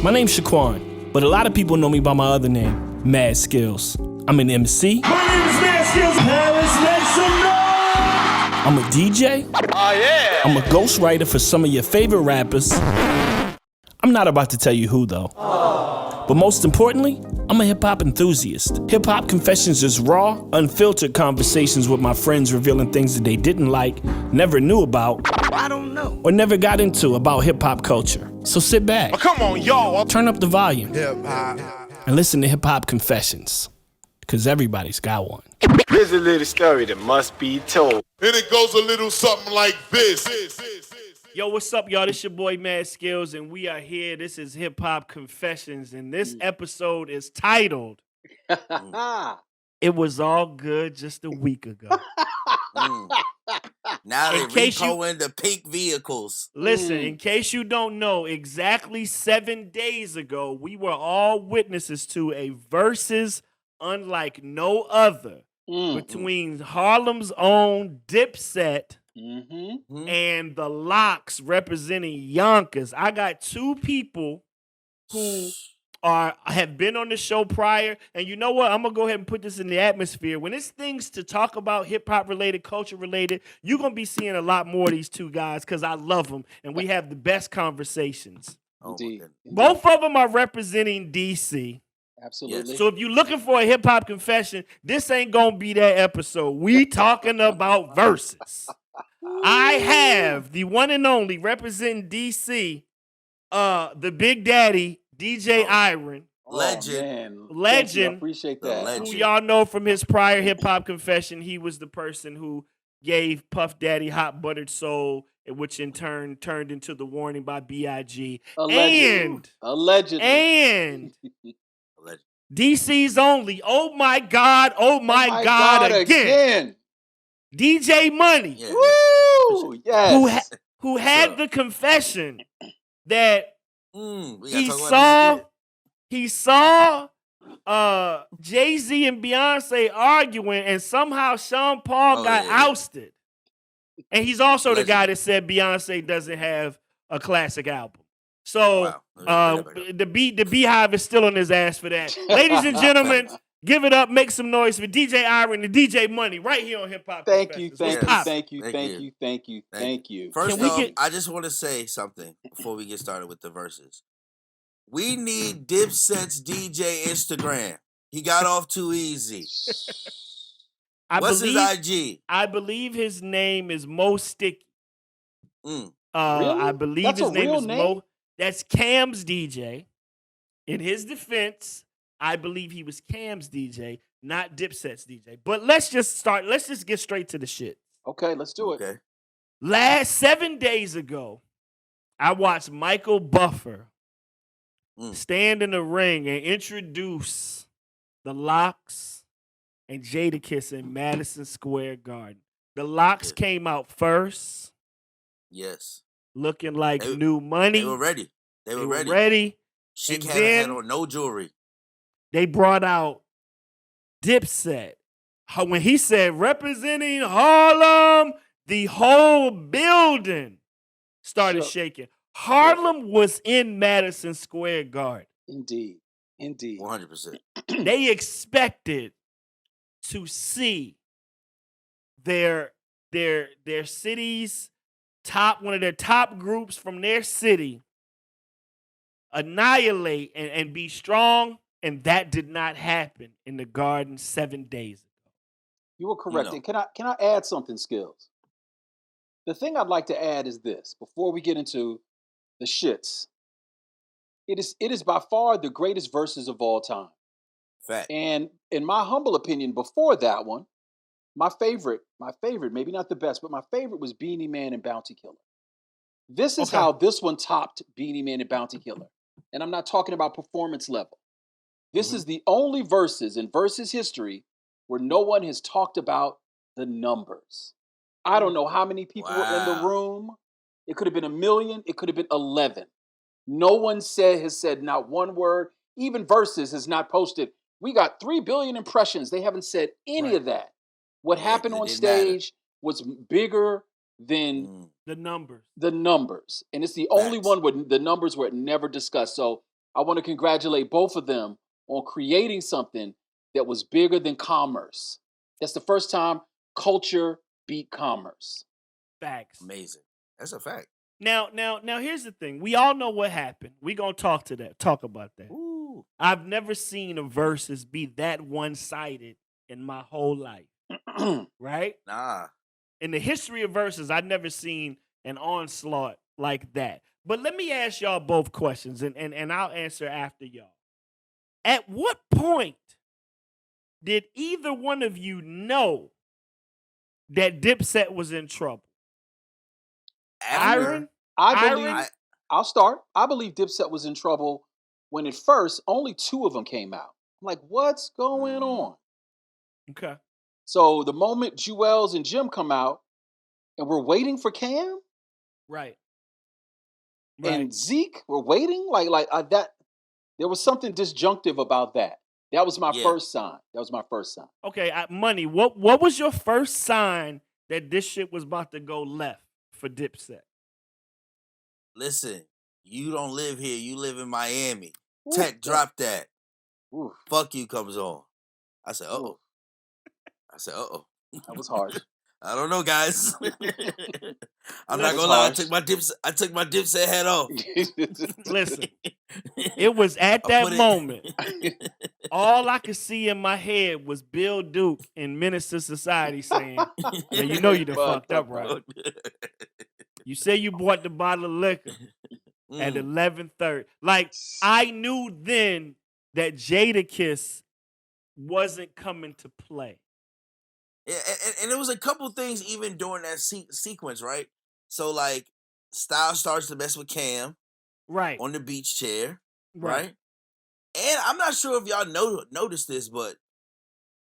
My name's Shaquan, but a lot of people know me by my other name, Mad Skills. I'm an MC. My name is Mad Skills. Paris, make some noise. I'm a DJ. Oh, yeah. I'm a ghostwriter for some of your favorite rappers. I'm not about to tell you who, though. But most importantly, I'm a hip-hop enthusiast. Hip-Hop Confessions is raw, unfiltered conversations with my friends revealing things that they didn't like, never knew about, I don't know. or never got into about hip-hop culture. So sit back, Oh, come on, y'all. turn up the volume, Hip-hop. and listen to Hip-Hop Confessions. Because everybody's got one. Here's a little story that must be told. And it goes a little something like this. Yo, what's up, y'all? This your boy, Mad Skills, and we are here. This is Hip Hop Confessions, and this episode is titled, It Was All Good Just a Week Ago. Now In they're case you- repoing the pink vehicles. Listen, in case you don't know, exactly 7 days ago, we were all witnesses to a versus unlike no other between Harlem's own Dipset and the Locks representing Yonkers. I got two people who have been on the show prior, and you know what? I'm gonna go ahead and put this in the atmosphere. When it's things to talk about, hip hop related, culture related, you're gonna be seeing a lot more of these two guys because I love them and we have the best conversations. Oh, my Indeed. goodness. Both of them are representing DC. Absolutely. So if you're looking for a hip hop confession, this ain't gonna be that episode. We talking about verses. I have the one and only representing DC, the Big Daddy, DJ Iron, Legend. Man. Legend. Thank you. I appreciate The that. legend. who y'all know from his prior hip hop confession. He was the person who gave Puff Daddy Hot Buttered Soul, which in turn turned into The Warning by B.I.G. Allegedly. Allegedly. And Legend. DC's only, oh my God, Oh my God, again. DJ Money, Yeah. Woo! Yes. who had up? the confession that We gotta he talk about saw Jay-Z and Beyonce arguing, and somehow Sean Paul Oh, got yeah. ousted. And he's also the Legend. guy that said Beyonce doesn't have a classic album. So Wow. the Beehive is still on his ass for that. Ladies and gentlemen, give it up, make some noise for DJ Iron and DJ Money right here on Hip Hop Thank you. Confessions. Thank What's you. poppin'? Thank you. Thank Thank you. you. Thank you. Thank Thank you. First Can we off, get- I just want to say something before we get started with the verses. We need Dipset's DJ Instagram. He got off too easy. What's his IG? I believe his name is Mo Sticky. Mm. Really? I believe That's his a name real is name? Mo. That's Cam's DJ. In his defense, I believe he was Cam's DJ, not Dipset's DJ. But let's just get straight to the shit. Okay, let's do it. Okay. Last 7 days ago, I watched Michael Buffer stand in the ring and introduce the Locks and Jadakiss in Madison Square Garden. The Locks came out first, Yes. looking like They- new money. They were ready. They They were were ready. ready. Chick And had then- on no jewelry. They brought out Dipset. When he said representing Harlem, the whole building started Sure. shaking. Harlem was in Madison Square Garden. Indeed. Indeed. 100%. They expected to see their city's one of their top groups from their city annihilate and be strong, and that did not happen in the Garden 7 days ago. You were correct. No. And can I add something, Skills? The thing I'd like to add is this before we get into the shits. It is by far the greatest verses of all time. Fact. And in my humble opinion, before that one, my favorite, maybe not the best, but my favorite was Beanie Man and Bounty Killer. This is Okay. how this one topped Beanie Man and Bounty Killer. And I'm not talking about performance level. This is the only verses in verses history where no one has talked about the numbers. I don't know how many people were in the Wow. room. It could have been 1 million. It could have been 11. No one has said not one word. Even Versus has not posted. We got 3 billion impressions. They haven't said any of that. What Yeah, happened 'cause it on didn't matter. stage was bigger than Mm. The numbers. the numbers. And it's the only Facts. one where the numbers were never discussed. So I want to congratulate both of them on creating something that was bigger than commerce. That's the first time culture beat commerce. Facts. Amazing. That's a fact. Now, here's the thing. We all know what happened. We're gonna talk about that. Ooh. I've never seen a versus be that one-sided in my whole life. Right? Nah. In the history of verses, I've never seen an onslaught like that. But let me ask y'all both questions, and I'll answer after y'all. At what point did either one of you know that Dipset was in trouble? Iron? I'll start. I believe Dipset was in trouble when at first only 2 of them came out. I'm like, what's going on? Okay. So the moment Jewels and Jim come out, and we're waiting for Cam, Right. and Zeke, we're waiting like that. There was something disjunctive about that. That was my first sign. Okay, Money, what was your first sign that this shit was about to go left for Dipset? Listen, you don't live here. You live in Miami. Ooh, Tech, drop that. Ooh, Fuck you comes on. I said, uh-oh. that was harsh. I don't know, guys. I'm not That was gonna lie. harsh. I took my Dipset hat off. Listen, it was at that moment. All I could see in my head was Bill Duke in Menace to Society saying, "Yeah, you know you done fucked up, right? You say you bought the bottle of liquor at 11:30. Like, I knew then that Jadakiss wasn't coming to play. Yeah, and there was a couple things even during that sequence, right? So like, Styles starts to mess with Cam, right, on the beach chair, right? And I'm not sure if y'all noticed this, but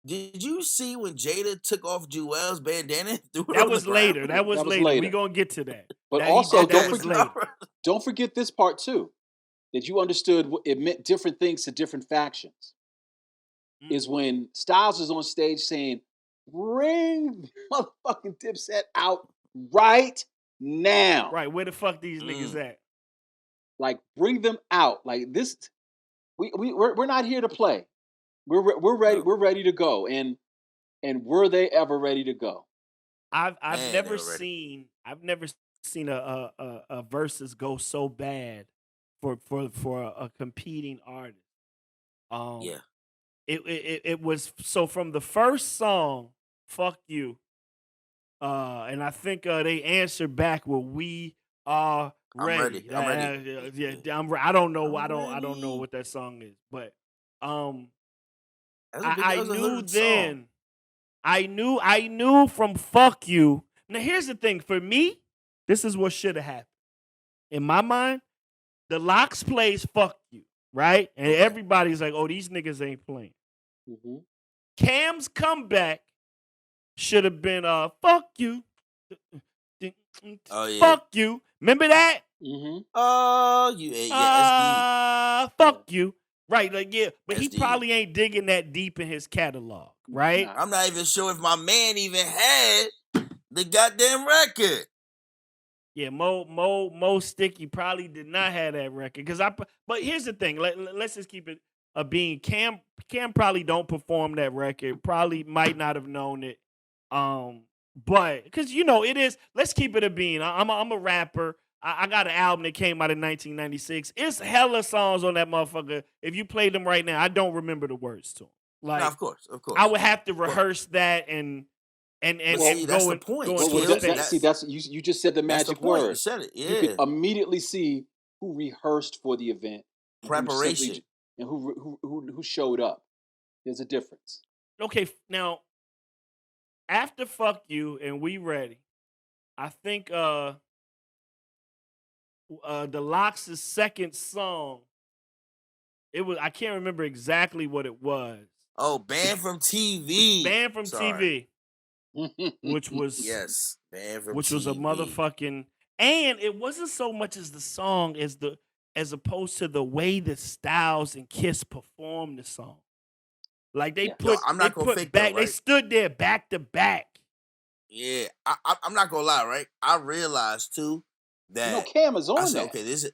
did you see when Jada took off Jewel's bandana? That was later. That was later. We gonna get to that. But that also, later. Don't forget this part too, that you understood it meant different things to different factions. Is when Styles is on stage saying, "Bring motherfucking Dipset out right now." Right, where the fuck these niggas at? Like, bring them out. Like this, we're not here to play. We're ready. We're ready to go. And were they ever ready to go? I've never seen a versus go so bad for a competing artist. It was so from the first song, "Fuck You," and I think they answered back with "We Are Ready." I'm ready. Yeah, I don't know what that song is, but I knew then. I knew from "Fuck You." Now here's the thing. For me, this is what should have happened. In my mind, the Lox plays "Fuck You," right? And everybody's like, "Oh, these niggas ain't playing." Cam's comeback should have been "Fuck You." Oh yeah. Fuck you. Remember that? Oh, fuck you. Right, like but he SD. probably ain't digging that deep in his catalog, right? I'm not even sure if my man even had the goddamn record. Yeah, Mo Sticky probably did not have that record but here's the thing. Let's just keep it a being. Cam probably don't perform that record. Probably might not have known it. But because it is. Let's keep it a being. I'm a rapper. I got an album that came out in 1996. It's hella songs on that motherfucker. If you play them right now, I don't remember the words to them. Like, no, of course. I would have to rehearse that and that's the point. That's you just said the magic word. You said it. Yeah. You could immediately see who rehearsed for the event, preparation, and who showed up. There's a difference. Okay, now after "Fuck You" and "We Ready," I think the Lox's second song, I can't remember exactly what it was. Oh, Banned from TV. Banned from TV. Which was Banned from which TV. was a motherfucking, and it wasn't so much as the song as opposed to the way that Styles and Kiss performed the song. Like they they stood there back to back. Yeah, I'm not gonna lie, right? I realized too that Cam is on that. Okay, this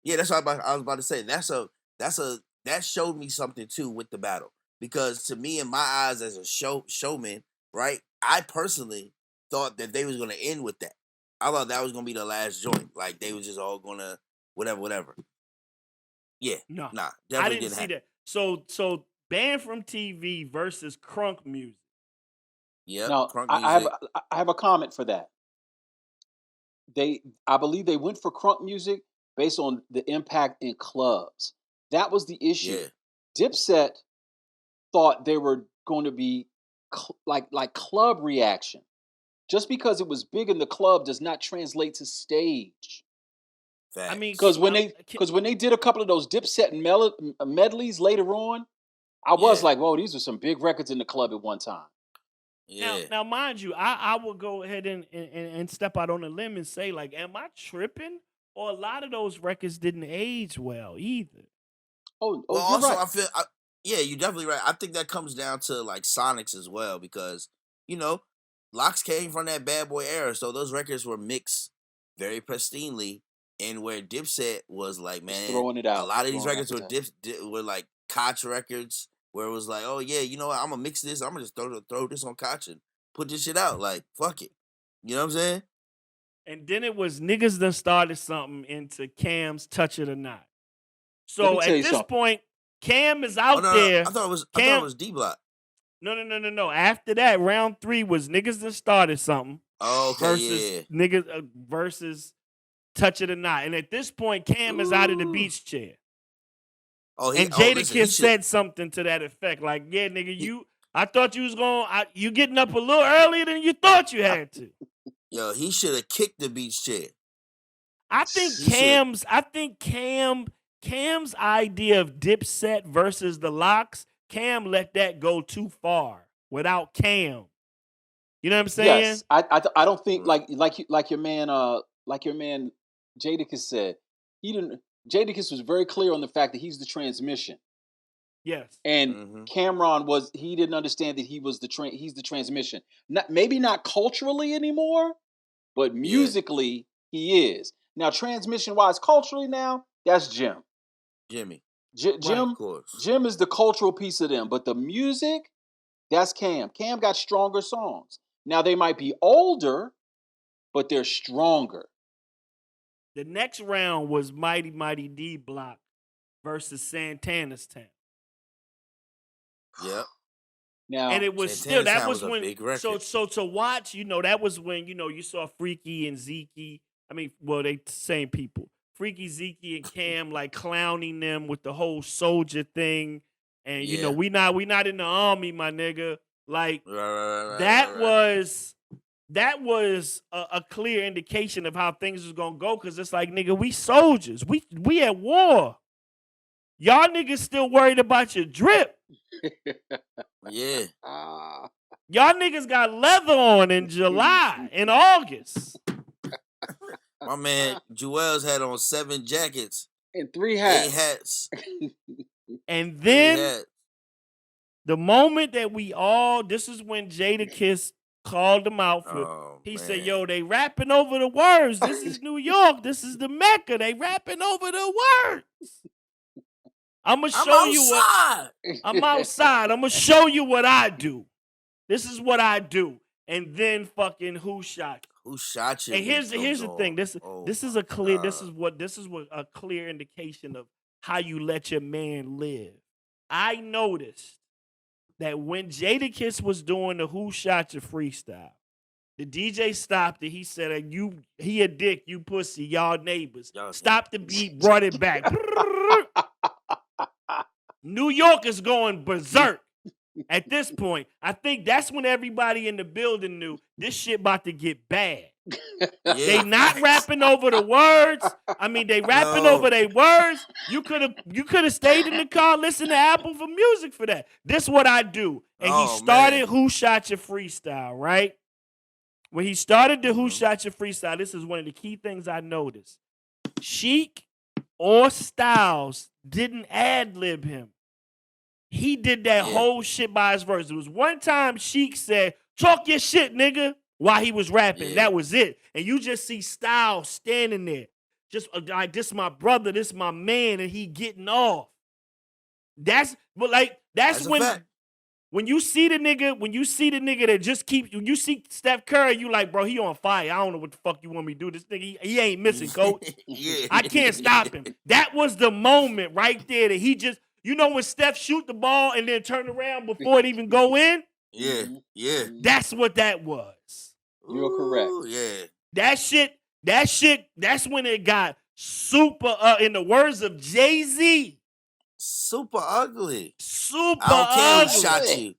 Yeah, that's what I was about to say. That showed me something too with the battle, because to me, in my eyes, as a showman, right? I personally thought that they was gonna end with that. I thought that was gonna be the last joint. Like they was just all gonna whatever. Yeah, No, nah, I definitely didn't didn't see happen. that. So banned from TV versus crunk music. Yep, Now, crunk I music. have a comment for that. I believe they went for crunk music based on the impact in clubs. That was the issue. Yeah, Dipset thought they were going to be like club reaction. Just because it was big in the club does not translate to stage. facts. I mean, Because when they did a couple of those Dipset medleys later on, I was Yeah. like, whoa, these are some big records in the club at one time. Yeah. now, mind you, I will go ahead and step out on a limb and say, like, am I tripping? Or a lot of those records didn't age well either. Oh, Well, you're also, right. yeah, you're definitely right. I think that comes down to like Sonics as well, because Locks came from that Bad Boy era, so those records were mixed very pristinely. And where Dipset was like, Just man, throwing it a out. lot of these throwing records were like Koch records, where it was like, oh yeah, you know what, I'm gonna mix this, I'm gonna just throw this on Koch and put this shit out, like fuck it, you know what I'm saying? And then it was niggas done started something into Cam's Touch It or Not. Let me So tell at you this something. point, Cam is Oh out no, there. I thought it Cam, was D Block. No. After that, round 3 was niggas done started something Oh, okay, versus yeah. niggas versus Touch It or Not. And at this point, Cam is out of the beach chair. Oh, And Jadakiss said something to that effect, like, "Yeah, nigga, I thought you was you getting up a little earlier than you thought you had to." Yo, he should have kicked the beach chair. I think Cam's idea of Dipset versus the Locks, Cam let that go too far without Cam. You know what I'm saying? Yes, I don't think like your man Jadakiss said, he didn't. Jadakiss was very clear on the fact that he's the transmission, Yes. and Cameron he didn't understand that he's the transmission. Maybe not culturally anymore, but musically he is. Now transmission wise, culturally now, that's Jim. Jimmy. Jim, of course. Jim is the cultural piece of them, but the music, that's Cam. Cam got stronger songs. Now they might be older, but they're stronger. The next round was Mighty Mighty D Block versus Santana's Town. Yep. Now, and it was Santana's still that Town was was a when big record. so to watch, that was when you saw Freaky and Zeke. I mean, well, they same people. Freaky, Zeke, and Cam like clowning them with the whole soldier thing, and we not in the army, my nigga. Like that was a clear indication of how things was gonna go, because it's like, nigga, we soldiers, we at war. Y'all niggas still worried about your drip. Yeah. Y'all niggas got leather on in July and August. My man Jewels had on 7 jackets and 3 hats. 8 hats. And then the moment that this is when Jadakiss called them out for. He said, "Yo, they rapping over the words. This is New York. This is the Mecca. They rapping over the words. I'm outside. I'm gonna show you what I do. This is what I do." And then fucking who shot you? Who shot you? And here's the thing. This is a clear. This is what a clear indication of how you let your man live. I noticed that when Jadakiss was doing the "Who Shot You" freestyle, the DJ stopped it. He said, he a dick, you pussy, y'all neighbors. Stopped the beat, brought it back. New York is going berserk. At this point, I think that's when everybody in the building knew this shit about to get bad. Yeah. They not rapping over the words. I mean, they rapping over their words. You could have stayed in the car, listened to Apple for music for that. This is what I do. And he started Who Shot Your freestyle, right? When he started the Who Shot Your freestyle, this is one of the key things I noticed. Sheik or Styles didn't ad-lib him. He did that whole shit by his verse. There was one time Sheik said, "Talk your shit, nigga," while he was rapping. That was it. And you just see Styles standing there. just like this my brother, this my man, and he getting off. That's That's a when fact. when you see the nigga that just keeps, when you see Steph Curry, you like, bro, he on fire. I don't know what the fuck you want me to do. This nigga, he ain't missing, coach. Yeah. I can't stop him. That was the moment right there that he just, you know, when Steph shoot the ball and then turn around before it even go in? Yeah, yeah. That's what that was. You're correct. Ooh, yeah. That shit, that's when it got super, in the words of Jay-Z, Super ugly. super I don't care ugly. who shot you.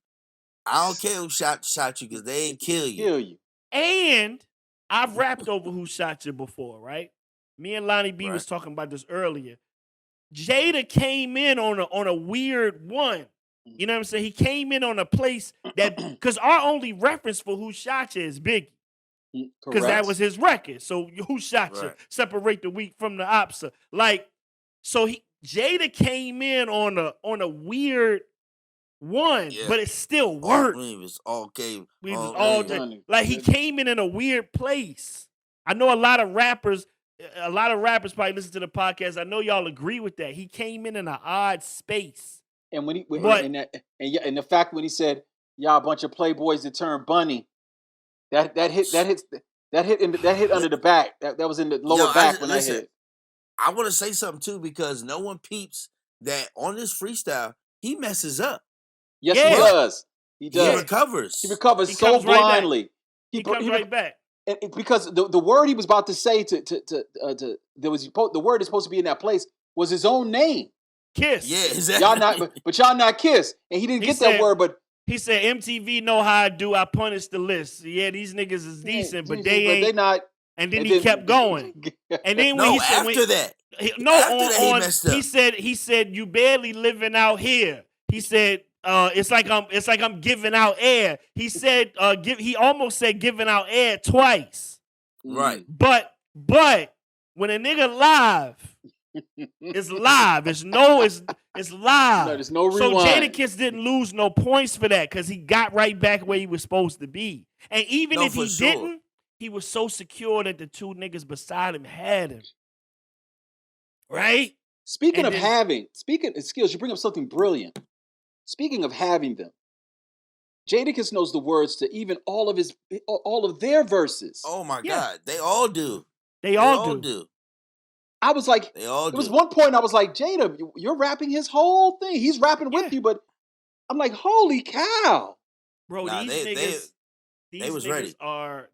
I don't care who shot you because they ain't kill you. Kill you. And I've rapped over Who Shot You before, right? Me and Lonnie B was talking about this earlier. Jada came in on a weird one. You know what I'm saying? He came in on a place that, because our only reference for Who Shot You is Biggie. Because that was his record. So Who Shot You? Right. Separate the wheat from the opsa. Like, so Jada came in on a weird one, Yeah. but it still worked. It was all game. We was all all game. day. Like, he came in a weird place. I know a lot of rappers probably listen to the podcast. I know y'all agree with that. He came in an odd space. And when But- and the fact when he said, "Y'all a bunch of playboys that turned bunny," that hit under the back. That was in the lower back when listen, that hit. I want to say something too because no one peeps that on this freestyle he messes up. Yes, Yeah. he does. He He does. recovers. He recovers He so comes right back. blindly. He comes right back. Because the word he was about to say the word is supposed to be in that place was his own name. Kiss. Yeah, exactly. Y'all not, but y'all not Kiss, and he didn't He get said- that word. But He said, MTV know how I do. I punish the list. Yeah, these niggas is decent, but they ain't. They not. And then he kept going. And then when No, he said, after that. no, After that, he on messed up. he said you barely living out here. He said it's like I'm giving out air. He said he almost said giving out air twice. Right. But when a nigga live, it's live. It's live. No, there's no So rewind. Jadakiss didn't lose no points for that because he got right back where he was supposed to be. And even No, if for he sure. didn't, he was so secure that the two niggas beside him had him. Right? Speaking And of then- skills, you bring up something brilliant. Speaking of having them, Jadakiss knows the words to even all of their verses. Oh my Yeah. God, they all do. They all do. I was like, They all there do. was one point I was like, Jada, you're rapping his whole thing. He's rapping with Yeah. you, but I'm like, holy cow. Bro, Nah, these they niggas was ready.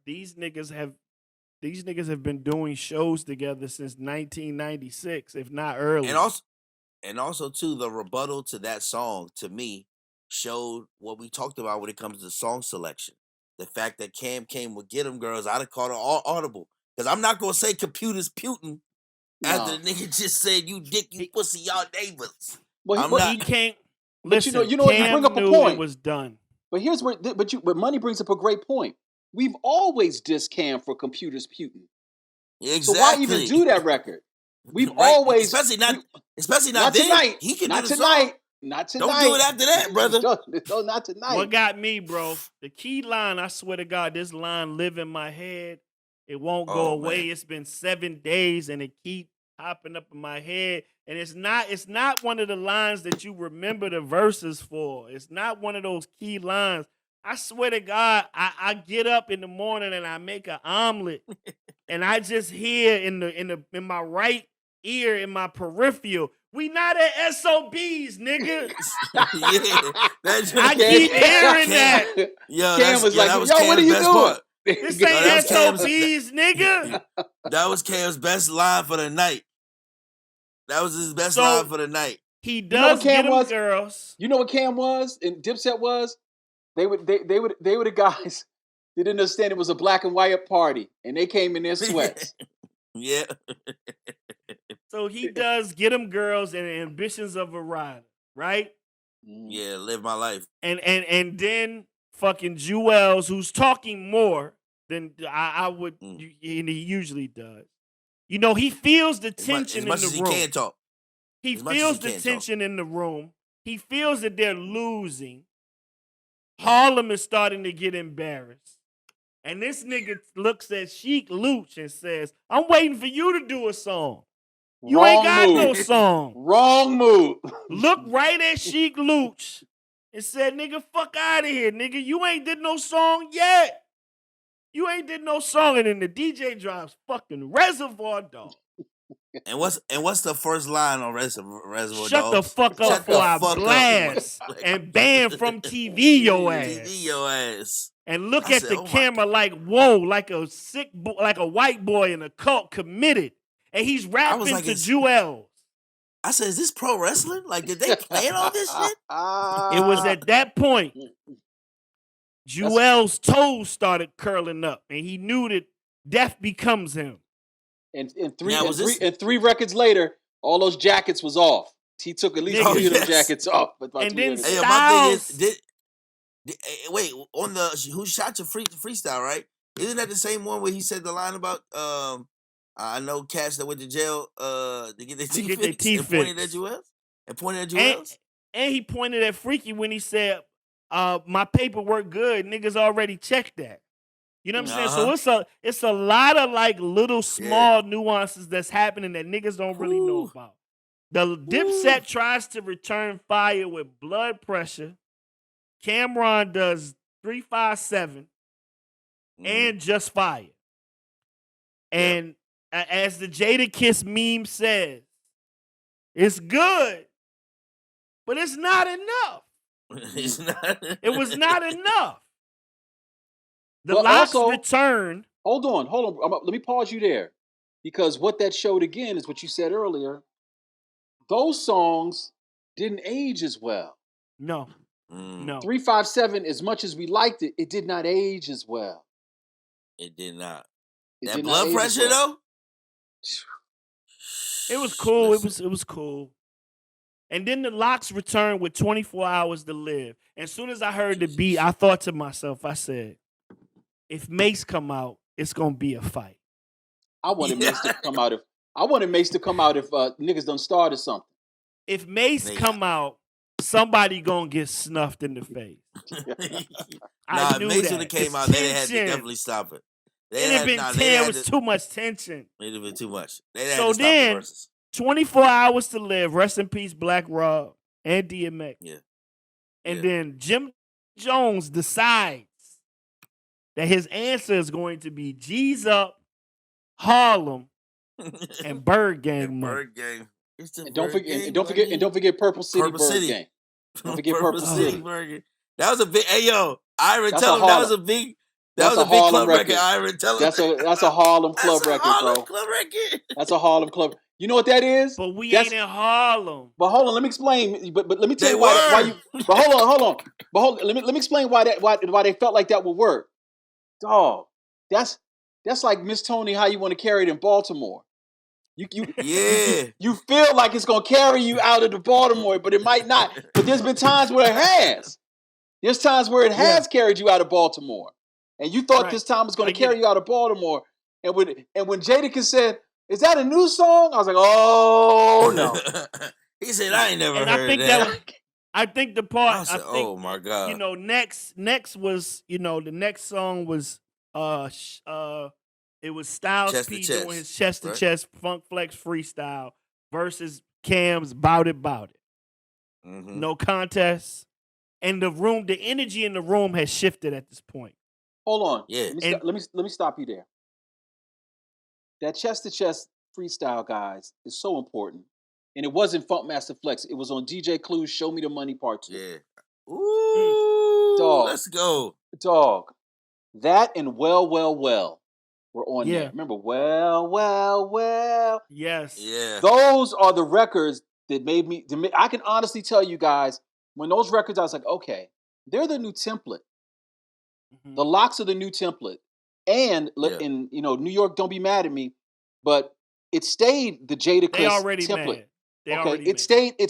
these niggas have been doing shows together since 1996, if not early. And also too, the rebuttal to that song to me showed what we talked about when it comes to song selection. The fact that Cam came with "Get 'Em Girls," I'd have called it all audible because I'm not gonna say computers putin' after No. the nigga just said you dick you pussy y'all neighbors. Well, I'm but, not- He can't But you know- listen. you know what, you Cam bring up a knew point. It was done. but here's where, but Money brings up a great point. We've always dissed Cam for computers putin'. Exactly. So why even do that record? We've Right. always, especially not not then. tonight. He can Not do the tonight. song. Not tonight. Don't do it after that, brother. No, not tonight. What got me, bro? The key line, I swear to God, this line live in my head. It won't go Oh, away. man. It's been 7 days and it keep popping up in my head. And it's not one of the lines that you remember the verses for. It's not one of those key lines. I swear to God, I get up in the morning and I make an omelet and I just hear in my right ear, in my peripheral, we not at SOBs, nigga. Yeah. That I keep hearing that. Yo, Cam was like, that was yo, what are Cam's you best doing? part. This Yo, ain't that's Cam's- SOBs, nigga. That was Cam's best line for the night. That was his best So- line for the night. He know does what Cam get them was? girls. You know what Cam was and Dipset was? They were the guys that didn't understand it was a black and white party, and they came in their sweats. Yeah. So he does get them girls and ambitions of a rider, right? Yeah, live my life. And then fucking Jewels, who's talking more than I would, and he usually does. You know, he feels the tension as much in as the he room. can talk. He as much as feels he the can talk. tension in the room. He feels that they're losing. Harlem is starting to get embarrassed. And this nigga looks at Sheik Luch and says, I'm waiting for you to do a song. You Wrong ain't got move. no song. Wrong move. Look right at Sheik Luch and said, nigga, fuck out of here, nigga. You ain't did no song yet. You ain't did no song. And then the DJ drops fucking Reservoir Dogs. And what's the first line on Reservoir Shut the Dogs? fuck up Shut the before I fuck up. blast and ban from TV your ass. TV your ass. And look I at said, the oh my camera like, whoa, like a sick, like a white boy in a cult committed. And he's rapping like, to it's- Jewels. I said, is this pro wrestling? Like, did they plan all this shit? It was at that point, Jewel's toes started curling up, and he knew that death becomes him. And Now, was this- 3 records later, all those jackets was off. He took at least Nigga, 3 of them yes. jackets off. But about And 3 then records. Hey, my thing is, Styles- wait, on the Who Shot Your freestyle, right? Isn't that the same one where he said the line about I know cats that went to jail to get their teeth get their fixed teeth and pointed at fixed. Jewels? And pointed at Jewels? And he pointed at Freaky when he said, my paperwork good. Niggas already checked that. You know what I'm saying? So it's a lot of like little small nuances that's happening that niggas don't really know Ooh. about. The Dipset tries to return fire with Blood Pressure. Cameron does 357 and Just Fire. And as the Jadakiss meme says, it's good, but it's not enough. It's not. It was not enough. The But Locks also- return. Hold on. Let me pause you there. Because what that showed again is what you said earlier. Those songs didn't age as well. No, Mm, no. 357, as much as we liked it, it did not age as well. It did not. It That did not Blood age as Pressure well. though. It was cool. Listen. It was cool. And then the Locks returned with 24 Hours to Live. As soon as I heard the beat, I thought to myself, I said, if Mace come out, it's gonna be a fight. I wanted Mace to come out if niggas done started something. If Mace Nigga. come out, somebody gonna get snuffed in the face. I Nah, knew Mace that. would have came It's out. They had to tension. definitely stop it. They It'd have been 10. It was too much tension. It'd have been too much. They had So to stop then- the verses. 24 Hours to Live. Rest in peace, Black Rob and DMX. Yeah. And Yeah. then Jim Jones decides that his answer is going to be G's Up, Harlem, and Bird Gang And money. Bird Gang. It's the And don't Bird forget, Gang, and don't forget, and don't forget Purple City Purple Bird City. Gang. Don't forget Purple City. Burger. That was a big. Hey yo, Iron, That's tell a him that was Harlem- a big. that's That was a a big Harlem club record. record. Iron, tell him. That's a Harlem club That's a record, Harlem bro. club record. That's a Harlem club. You know what that is? But we That's- ain't in Harlem. But hold on, let me explain. But let me tell They you why were. you. But hold on. But hold. Let me explain why they felt like that would work. Dog, that's like Miss Tony. How you want to carry it in Baltimore? Yeah. You feel like it's gonna carry you out of the Baltimore, but it might not. But there's been times where it has. There's times where it has carried you out of Baltimore, and you thought Right. this time was gonna I get carry it. you out of Baltimore. And when Jadakiss said, "Is that a new song?" I was like, "Oh no." He said, "I ain't never And heard I think of that that." was, I think the I part said, I think "Oh my god!" next was the next song was it was Styles Chest to P Chest, doing his chest to right? chest Funk Flex freestyle versus Cam's Bout It. Mhm. No contest. And the energy in the room has shifted at this point. Hold on. Yeah. Let me stop you there. That chest to chest freestyle, guys, is so important. And it wasn't Funkmaster Flex. It was on DJ Clue's Show Me the Money Part 2. Yeah. Ooh, Dog. let's go. Dog. That and Well, Well, Well were on Yeah. there. Remember, Well, Well, Well. Yes. Yeah. Those are the records that made me, I can honestly tell you guys, when those records, I was like, okay, they're the new template. Mhm. The Locks are the new template. And Yeah. in New York, don't be mad at me, but it stayed the Jadakiss They already template. mad. They Okay, already it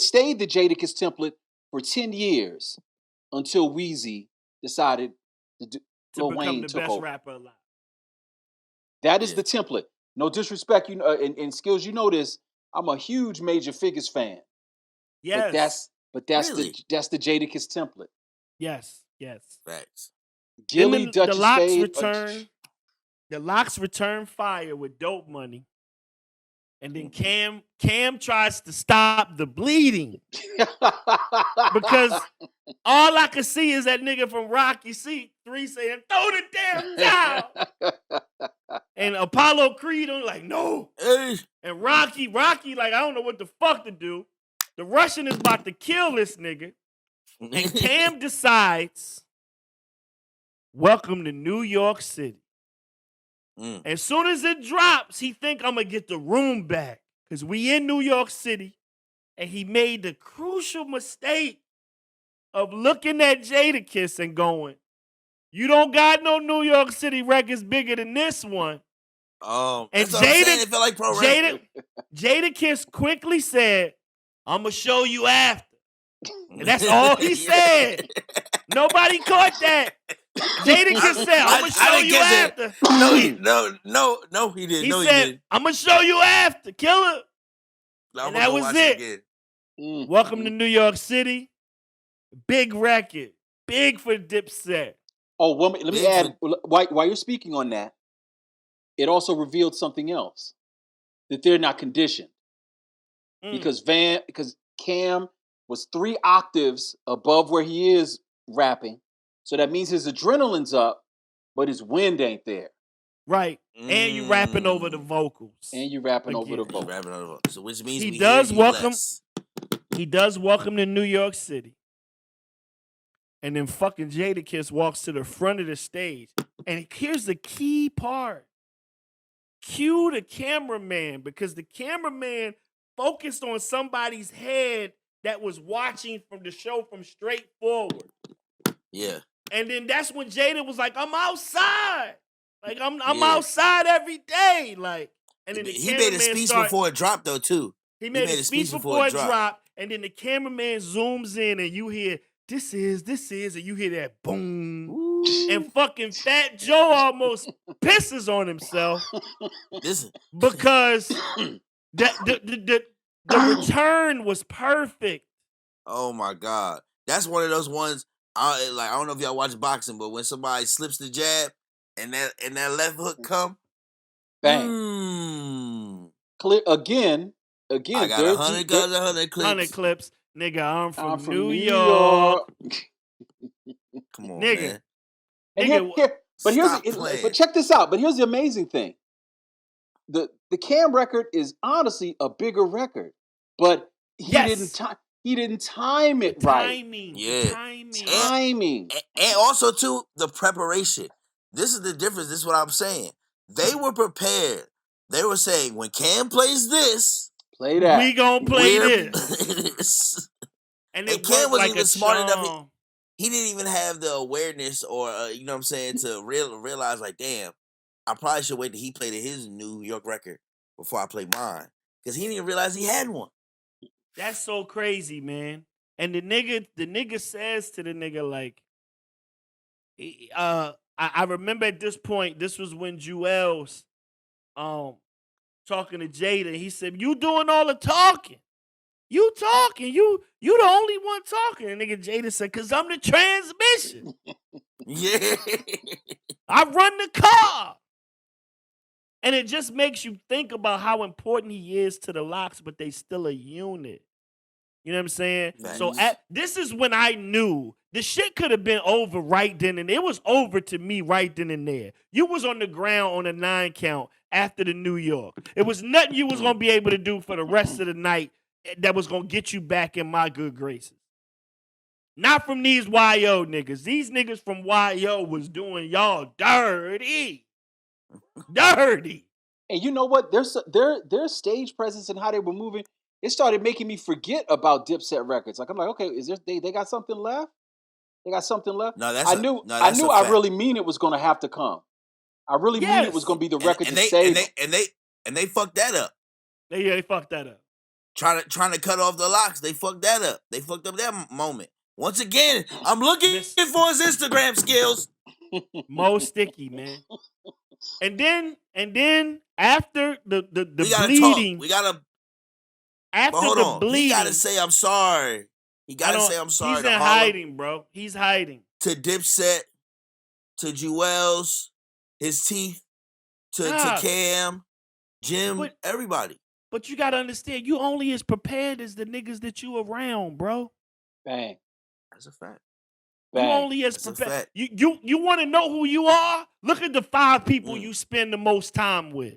stayed the Jadakiss template for 10 years until Wheezy decided to Lil become Wayne the took best over. rapper alive. That is Yeah. the template. No disrespect, and Skills, you know this. I'm a huge Major Figures fan, Yes. but that's Really? that's the Jadakiss template. Yes. Yes. Facts. Gilly, the Duchess Locks Fade. return. The Locks return fire with Dope Money. And then Cam tries to stop the bleeding. Because all I could see is that nigga from Rocky C3 saying, throw the damn towel. And Apollo Creed on like, no. And Rocky, like, I don't know what the fuck to do. The Russian is about to kill this nigga. And Cam decides, welcome to New York City. As soon as it drops, he think I'm going to get the room back. Because we in New York City. And he made the crucial mistake of looking at Jadakiss and going, you don't got no New York City records bigger than this one. Oh, and that's what I'm saying. It felt like pro wrestling. Jadakiss quickly said, I'm going to show you after. And that's all he said. Nobody caught that. Jadakiss said, I'm going to show you after. No, he didn't. He said, I'm going to show you after. Killer. And that was it. Welcome to New York City. Big record. Big for Dipset. Oh, well, let me add, while you're speaking on that, it also revealed something else. That they're not conditioned. Because Cam was 3 octaves above where he is rapping. So that means his adrenaline's up, but his wind ain't there. Right. And you rapping over the vocals. So which means he does welcome to New York City. And then fucking Jadakiss walks to the front of the stage. And here's the key part. Cue the cameraman, because the cameraman focused on somebody's head that was watching from the show from straight forward. Yeah. And then that's when Jada was like, I'm outside. Like, I'm outside every day. Like, and then he made a speech before it dropped, though, too. He made a speech before it dropped. And then the cameraman zooms in and you hear, this is, and you hear that boom. Ooh. And fucking Fat Joe almost pisses on himself. Because the return was perfect. Oh my God. That's one of those ones, I don't know if y'all watch boxing, but when somebody slips the jab and that left hook come, bang. Clear again. I got 100 guns, 100 clips. 100 clips. Nigga, I'm from New York. Come on, man. And but check this out. But here's the amazing thing. The Cam record is honestly a bigger record, but he didn't time it right. Timing. And also too, the preparation. This is the difference. This is what I'm saying. They were prepared. They were saying, when Cam plays this, play that. We gonna play this. And Cam wasn't even smart enough. He didn't even have the awareness or, you know what I'm saying, to realize, like, damn, I probably should wait till he played his New York record before I play mine. Because he didn't even realize he had one. That's so crazy, man. And the nigga says to the nigga, like, I remember at this point, this was when Juelz talking to Jada. He said, you doing all the talking. You talking. You the only one talking. And nigga Jada said, because I'm the transmission. Yeah. I run the car. And it just makes you think about how important he is to the Locks, but they still a unit. You know what I'm saying? Thanks. So this is when I knew the shit could have been over right then and there. It was over to me right then and there. You was on the ground on a 9 count after the New York. It was nothing you was going to be able to do for the rest of the night that was going to get you back in my good graces. Not from these YO niggas. These niggas from YO was doing y'all dirty. Dirty. And you know what? Their stage presence and how they were moving, it started making me forget about Dipset records. Like, I'm like, okay, is they got something left? They got something left? No, I knew I really mean it was going to have to come. I really mean it was going to be the record to save. And they fucked that up. They fucked that up. Trying to cut off the Locks, they fucked that up. They fucked up that moment. Once again, I'm looking for his Instagram skills. Mo Sticky, man. And then after the bleeding, we gotta. After the bleeding, he gotta say I'm sorry. He gotta say I'm sorry. He's in hiding, bro. He's hiding. To Dipset, to Jewels, his teeth, to Cam, Jim, everybody. But you gotta understand, you only as prepared as the niggas that you around, bro. Bang. That's a fact. You only as prepared. You want to know who you are? Look at the 5 people you spend the most time with.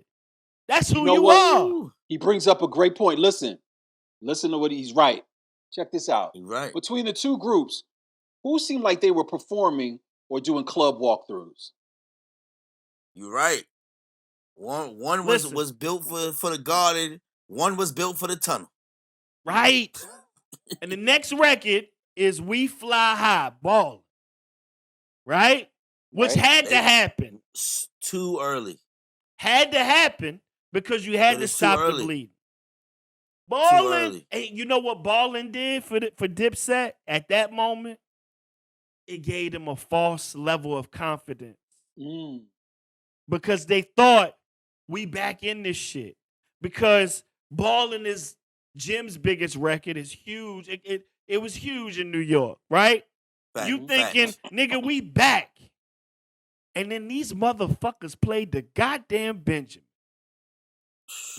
That's who you are. He brings up a great point. Listen to what he's right. Check this out. He's right. Between the two groups, who seemed like they were performing or doing club walkthroughs? You're right. One was built for the garden. One was built for the tunnel. Right. And the next record is We Fly High, Ballin'. Right? Which had to happen. Too early. Had to happen because you had to stop the bleeding. Ballin', and you know what Ballin' did for Dipset at that moment? It gave them a false level of confidence. Because they thought, we back in this shit. Because Ballin' is Jim's biggest record. Is huge. It was huge in New York, right? You thinking, nigga, we back. And then these motherfuckers played the goddamn Benjamin.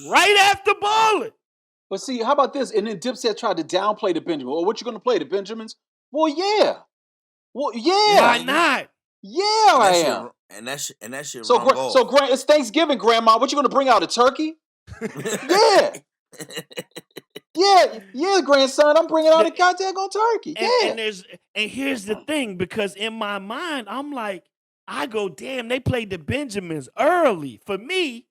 Right after Ballin'. But see, how about this? And then Dipset tried to downplay the Benjamin. Well, what you gonna play, the Benjamins? Well, yeah. Why not? Yeah, I am. And that shit. So it's Thanksgiving, Grandma. What you gonna bring out, a turkey? Yeah. Yeah, grandson. I'm bringing out a goddamn turkey. And here's the thing, because in my mind, I'm like, I go, damn, they played the Benjamins early. For me,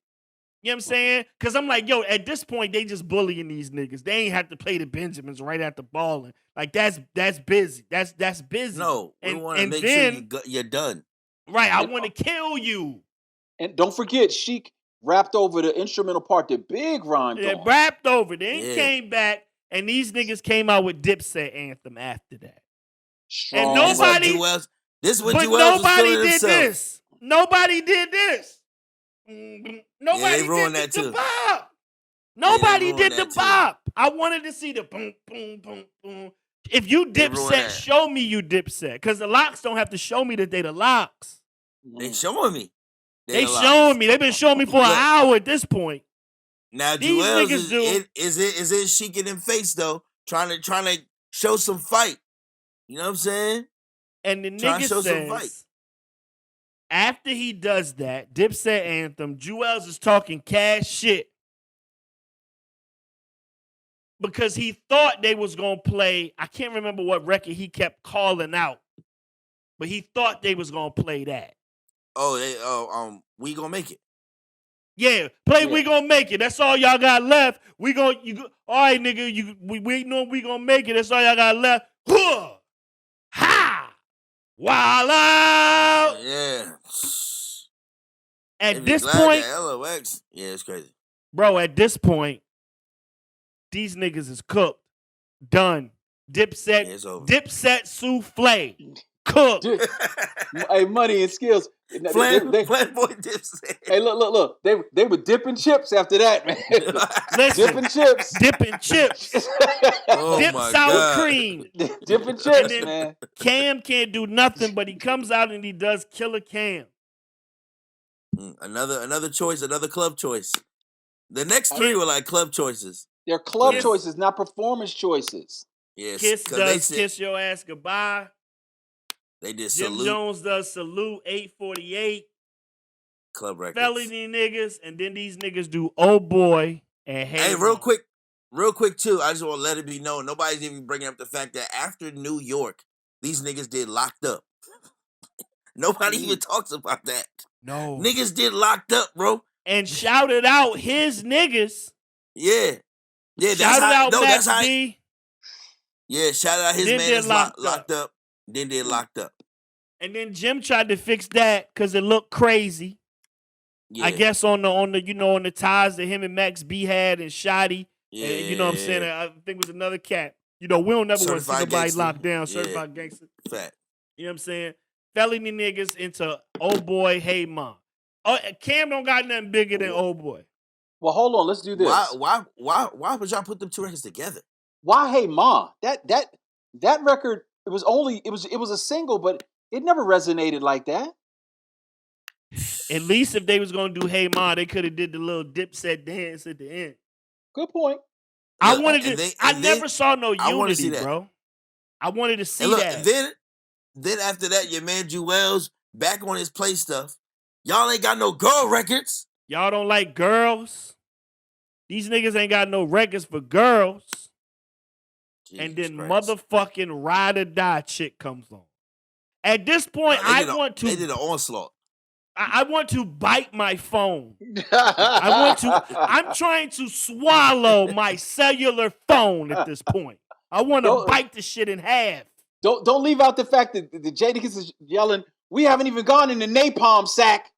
you know what I'm saying? Because I'm like, yo, at this point, they just bullying these niggas. They ain't have to play the Benjamins right after Ballin'. Like, that's busy. That's busy. No, we want to make sure you're done. Right, I want to kill you. And don't forget, Sheik rapped over the instrumental part that Big rhymed on. Rapped over. Then came back, and these niggas came out with Dipset anthem after that. Strong. And nobody did this. Nobody did this. Nobody did the bop. Nobody did the bop. I wanted to see the boom, boom, boom, boom. If you Dipset, show me you Dipset. Because the Locks don't have to show me that they the Locks. They showing me. They showing me. They've been showing me for an hour at this point. Now, these niggas is it Sheik in them face though? Trying to show some fight. You know what I'm saying? And the nigga says, after he does that, Dipset anthem, Jewels is talking cash shit. Because he thought they was going to play, I can't remember what record he kept calling out, but he thought they was going to play that. We Gonna Make It. Yeah, We Gonna Make It. That's all y'all got left. All right, nigga, we know We Gonna Make It. That's all y'all got left. Huh! Ha! Wild out! Yeah. At this point, LOX, yeah, it's crazy. Bro, at this these niggas is cooked. Done. Dipset souffle. Cooked. Hey, Money and Skills. Flamboy Dipset. Hey, look. They were dipping chips after that, man. Listen, dipping chips. Dip my sour God. cream. Dipping chips, man. Cam can't do nothing, but he comes out and he does Killer Cam. Another choice, another club choice. The next 3 were like club choices. They're club choices, not performance choices. Yes. Kiss does Kiss Your Ass Goodbye. They did Jim Salute. Jones does Salute 848. Club records. Felony niggas, and then these niggas do Oh Boy and Hey. Hey, real quick too. I just want to let it be known. Nobody's even bringing up the fact that after New York, these niggas did Locked Up. Nobody even talks about that. No. Niggas did Locked Up, bro. And shouted out his niggas. Yeah. Yeah, shouted out Max B. Yeah, shouted out his man Locked Up. Then did Locked Up. And then Jim tried to fix that because it looked crazy. Yeah. I guess on the ties that him and Max B had and Shotty. Yeah. And, you know what I'm saying? I think it was another cat. We don't never want to see nobody locked down. Certified gangster. Fact. You know what I'm saying? Felony niggas into Oh Boy, Hey Mom. Oh, Cam don't got nothing bigger than Oh Boy. Well, hold on. Let's do this. Why would y'all put them 2 records together? Why Hey Ma? That record, it was a single, but it never resonated like that. At least if they was gonna do Hey Ma, they could have did the little Dipset dance at the end. Good point. I Look, wanted to. and they- I and never then- saw no I wanna see unity, that. bro. I wanted to see And look, that. then after that, your man Jewels back on his play stuff. Y'all ain't got no girl records. Y'all don't like girls. These niggas ain't got no records for girls. And then Jesus Christ. motherfucking Ride or Die chick comes on. At this point, They did I They did an onslaught. want to bite my phone. I'm trying to swallow my cellular phone at this point. I want to bite the shit in half. Don't leave out the fact that the Jadakiss is yelling, we haven't even gone in the napalm sack.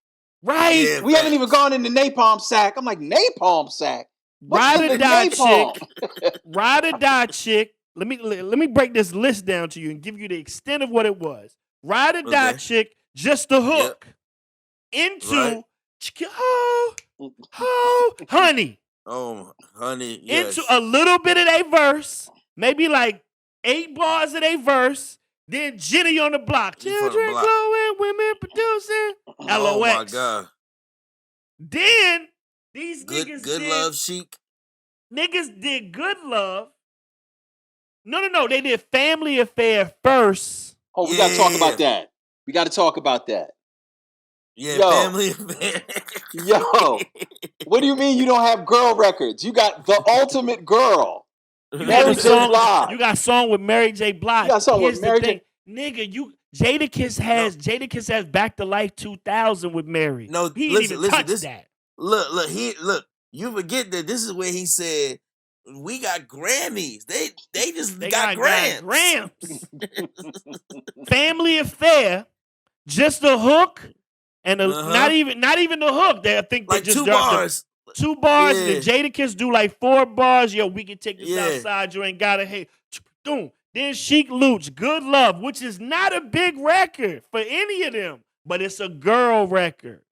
Right? Yeah, We haven't even gone in the napalm sack. I'm like, napalm sack? Ride or Die napalm? chick. Ride or Die chick. Let me break this list down to you and give you the extent of what it was. Ride or Die Okay. chick, just the hook into Right. honey. Oh, honey. Yes. Into a little bit of their verse, maybe like 8 bars of their verse. Then Jenny on the block. Jenny on the Children block. glowing, women producing. LOX. Oh my God. Then these niggas Good did, love, Chic. niggas did Good Love. No. They did Family Affair first. Oh, we got to talk Yeah. about that. We got to talk about that. Yeah, Yo. family affair. Yo, what do you mean you don't have girl records? You got the ultimate girl. You Mary got a J. song- Blige. You got a song with Mary J. Blige. You got a song with Here's Mary the J. thing. Nigga, Jadakiss has Back to Life 2000 with Mary. No, he listen, didn't even touch this- that. Look. You forget that this is where he said we got Grammys. They just They got grams. grams. Family Affair, just the hook, and not even the hook. I think they Like just 2 dropped bars. 2 bars. Yeah. Then Jadakiss do like 4 bars. Yo, we can take this Yeah. outside. You ain't gotta hate. Boom. Then Chic Luch, Good Love, which is not a big record for any of them, but it's a girl record.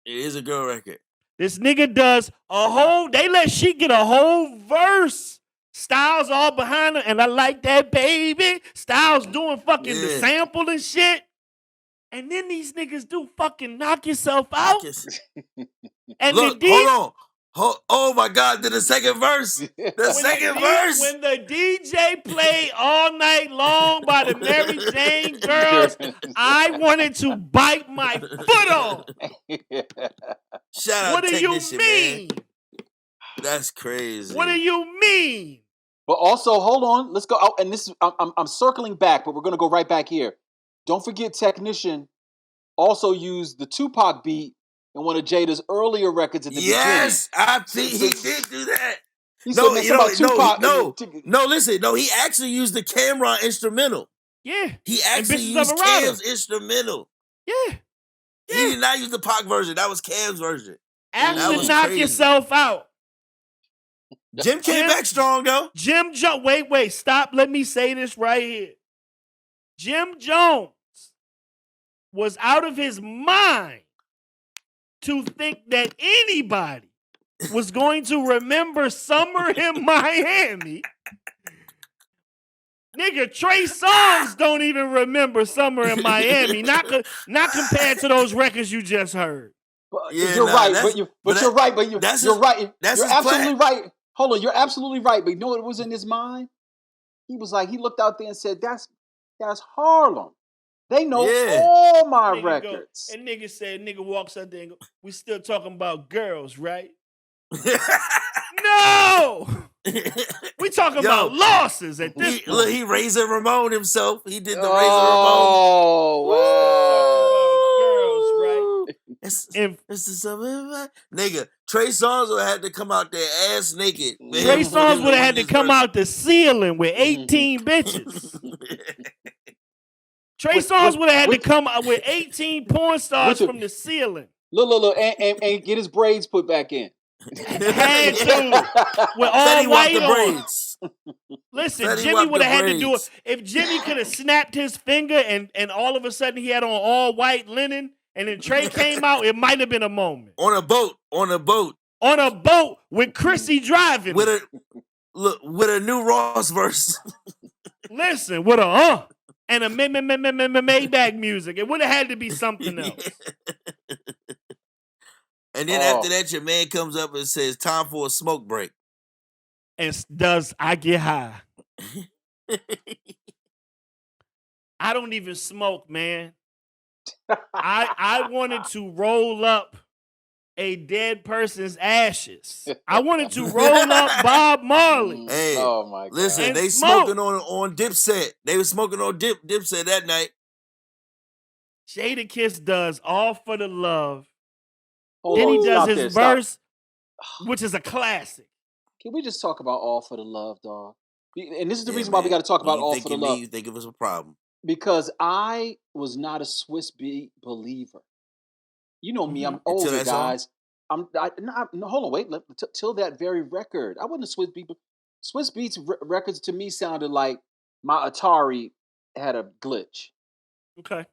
It is a girl record. This nigga does they let Chic get a whole verse. Styles all behind her, and I like that, baby. Styles doing fucking the Yeah. sample and shit. And then these niggas do fucking Knock Yourself Out. And Look, the hold on. Oh my God, the second verse. The second verse. When the DJ played All Night Long by the Mary Jane Girls, I wanted to bite my foot off. Shout out What do you Technician, mean? man. That's crazy. What do you mean? But also, hold on. Let's go. And this is I'm circling back, but we're gonna go right back here. Don't forget, Technician also used the Tupac beat in one of Jada's earlier records at the Yes, I think he did do that. beginning. He No, said, you know, Tupac. no, listen, no, he actually used the Cameron instrumental. Yeah. He actually Bitches used of a Rider. Cam's instrumental. Yeah. He did not use the Pac version. That was Cam's version. That After was Knock crazy. Yourself Out. Jim came back strong, though. Jim Jones. Wait, stop. Let me say this right here. Jim Jones was out of his mind to think that anybody was going to remember Summer in Miami. Nigga, Trey Songz don't even remember Summer in Miami. Not compared to those records you just heard. Yeah, you're nah, right, that's- you're but right, but you're that's right. that's You're his absolutely plan. right. Hold on, you're absolutely right. But you know what was in his mind? He was like, he looked out there and said, "That's Harlem. They know Yeah. all my Nigga go- records." and nigga walks out there and go, we still talking about girls, right? No! We talking Yo, about losses at this point. Look, he Razor Ramon himself. He did the Razor Oh, Ramon. It's And the summer, nigga. Trey Songz would have had to come out there ass naked. man, Trey before Songz he would have had to his come verse. out the ceiling with 18 bitches. Trey Songz would have had to come out with 18 porn stars With a- from the ceiling. Look, and get his braids put back in. Had to. With all Fetty Wap white the on. braids. Listen, Fetty Jimmy Wap would the have had to do it. braids. If Jimmy could have snapped his finger and all of a sudden he had on all white linen and then Trey came out, it might have been a moment. On a boat. On a boat with Chrissy driving. With a new Ross verse. Listen, with a and a Maybach music. It would have had to be something else. And then after that, your man comes up and says, "Time for a smoke break." And does I Get High? I don't even smoke, man. I wanted to roll up a dead person's ashes. I wanted to roll up Bob Marley. Hey, oh my God. listen, And they smoke. smoking on Dipset. They were smoking on Dipset that night. Jadakiss does All for the Love. Hold Then on, he does stop his there, stop. verse, which is a classic. Can we just talk about All for the Love, dog? And this is the Yeah, reason why we man. got to talk When about you All think for the of Love. me, you think of us a problem. Because I was not a Swiss Beat believer. You know me, I'm Until older, that song? guys. No, hold on, wait. Till that very record, I wasn't a Swiss Beat. Swiss Beats records to me sounded like my Atari had a glitch. Okay.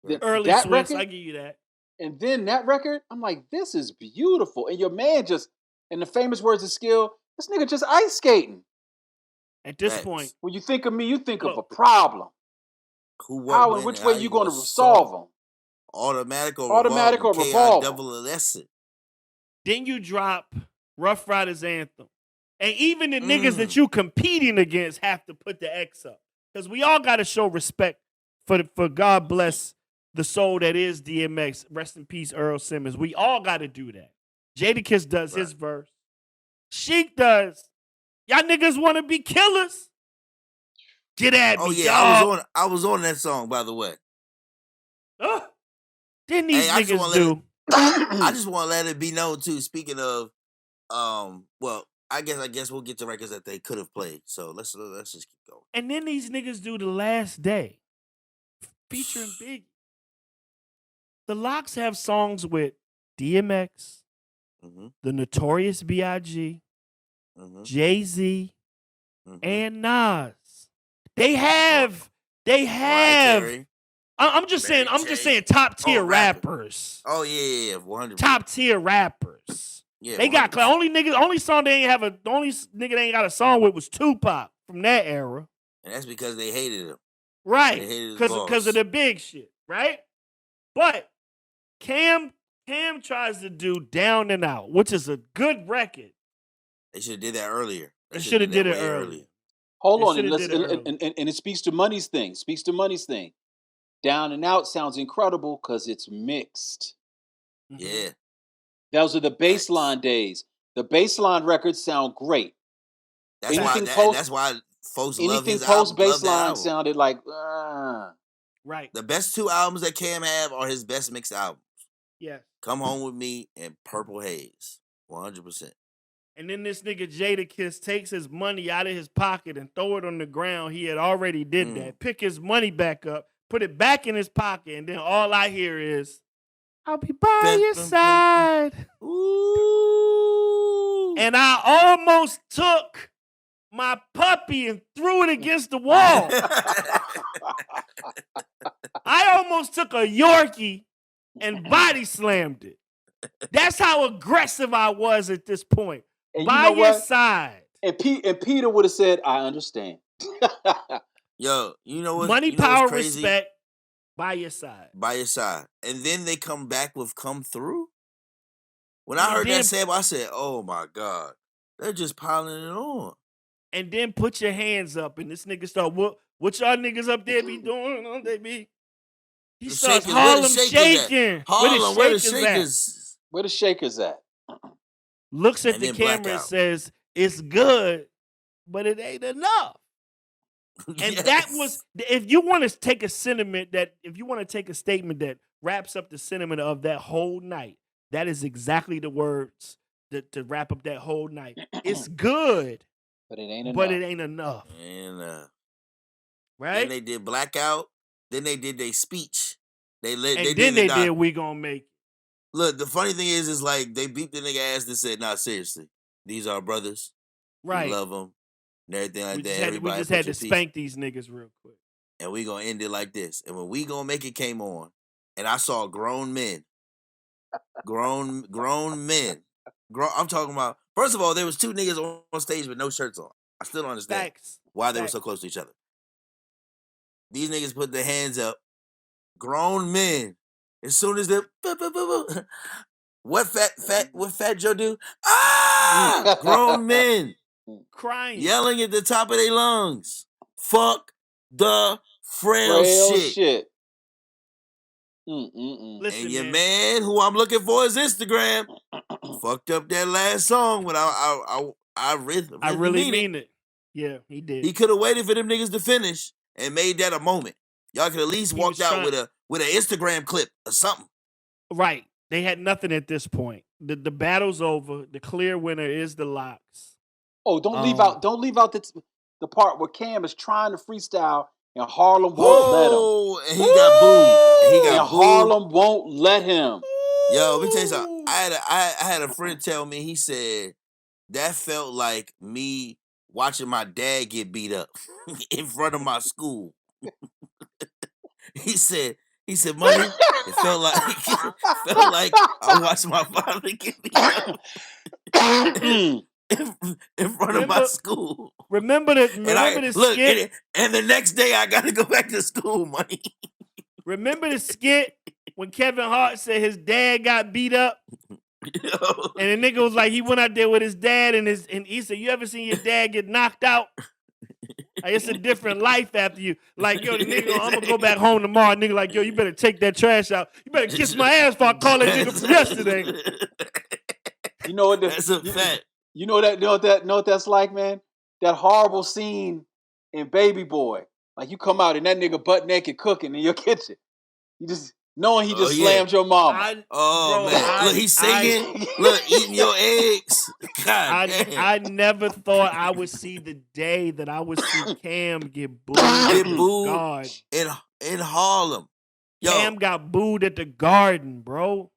Then Early that Swiss, record, I give you that. and then that record, I'm like, this is beautiful. And your man just, in the famous words of Skill, this nigga just ice skating. At this Facts. point, When you think of me, you think of a Look. problem. Who, what, How when, and which how way you going to gonna solve them? Automatic or Automatic or revolving? revolving? Double lesson. then you drop Rough Riders Anthem. And even the niggas that you competing against have to put the X up. Because we all got to show respect for God bless the soul that is DMX. Rest in peace, Earl Simmons. We all got to do that. Jadakiss does his verse. Sheik does. Y'all niggas want to be killers? Get at me, Oh yeah, dog. I was on that song, by the way. Didn't these Hey, I just niggas wanna do? I just want to let it be known too. Speaking of, well, I guess we'll get to records that they could have played. So let's just keep going. And then these niggas do The Last Day, featuring Biggie. The Lox have songs with DMX, the Notorious B.I.G., Jay-Z, and Nas. They have. I'm just saying top tier rappers. Oh yeah, 100. Top tier rappers. Yeah, they got only song they ain't have the only nigga they ain't got a song with was Tupac from that era. And that's because they hated him. Right. They hated his Because of boss. the big shit, right? But Cam tries to do Down and Out, which is a good record. They should have did that earlier. They should have did it way earlier. Hold They on, shoulda and, did it and it speaks to Money's thing. Down and Out sounds incredible because it's mixed. Yeah. Those are the baseline days. The baseline records sound great. That's Anything why folks love anything his post album. Love that baseline album. sounded like Right. The best two albums that Cam have are his best mixed albums. Yeah. Come Home With Me and Purple Haze. 100%. And then this nigga Jadakiss takes his money out of his pocket and throw it on the ground. He had already did that. Pick his money back up, put it back in his pocket, and then all I hear is, I'll be by your side. Ooh. And I almost took my puppy and threw it against the wall. I almost took a Yorkie and body slammed it. That's how aggressive I was at this point. And by your side. And Peter would have said, I understand. Yo, you know what? Money, you know power, what's crazy? respect, by your side. By your side. And then they come back with Come Through? When I heard that sample, I said, oh my God. They're just piling it on. And then put your hands up, and this nigga start, what y'all niggas up there be doing? He starts Harlem shaking. Harlem, where the shakers? Where the shakers at? Looks at the camera and says, it's good, but it ain't enough. And that was, if you want to take a statement that wraps up the sentiment of that whole night, that is exactly the words to wrap up that whole night. It's good, but it ain't enough. Ain't enough. Right? Then they did Blackout. Then they did their speech. They did We Gonna Make It. Look, the funny thing is like they beat the nigga ass and said, nah, seriously, these are brothers. Right. We love them. And everything like that. We just had to spank these niggas real quick. And we gonna end it like this. And when We Gonna Make It came on, and I saw grown men. I'm talking about, first of all, there was two niggas on stage with no shirts on. I still don't understand why they were so close to each other. These niggas put their hands up. Grown men. As soon as What Fat Joe do? Ah! Grown men crying, yelling at the top of their lungs. Fuck the frail shit. Listen, and your man, who I'm looking for his Instagram, fucked up that last song when I really mean it. Yeah, he did. He could have waited for them niggas to finish and made that a moment. Y'all could at least walked out with an Instagram clip or something. Right. They had nothing at this point. The battle's over. The clear winner is the Lox. Oh, don't leave out the part where Cam is trying to freestyle and Harlem won't let him. And he got booed. And Harlem won't let him. Yo, let me tell you something. I had a friend tell me, he said, that felt like me watching my dad get beat up in front of my school. He said, Money, it felt like I watched my father get beat up in front of my school. Remember the skit? And the next day I got to go back to school, Money. Remember the skit when Kevin Hart said his dad got beat up? And the nigga was like, he went out there with his dad and he said, you ever seen your dad get knocked out? Like, it's a different life after you. Like, yo, the nigga, I'm gonna go back home tomorrow. Nigga, like, yo, you better take that trash out. You better kiss my ass before I call that nigga from yesterday. You know what? That's a fact. You know what that's like, man? That horrible scene in Baby Boy. Like, you come out and that nigga butt naked cooking in your kitchen. You just knowing he just slammed your mama. Look, he's singing. Look, eating your eggs. God damn. I never thought I would see the day that I would see Cam get booed. In Harlem. Yo. Cam got booed at the Garden, bro.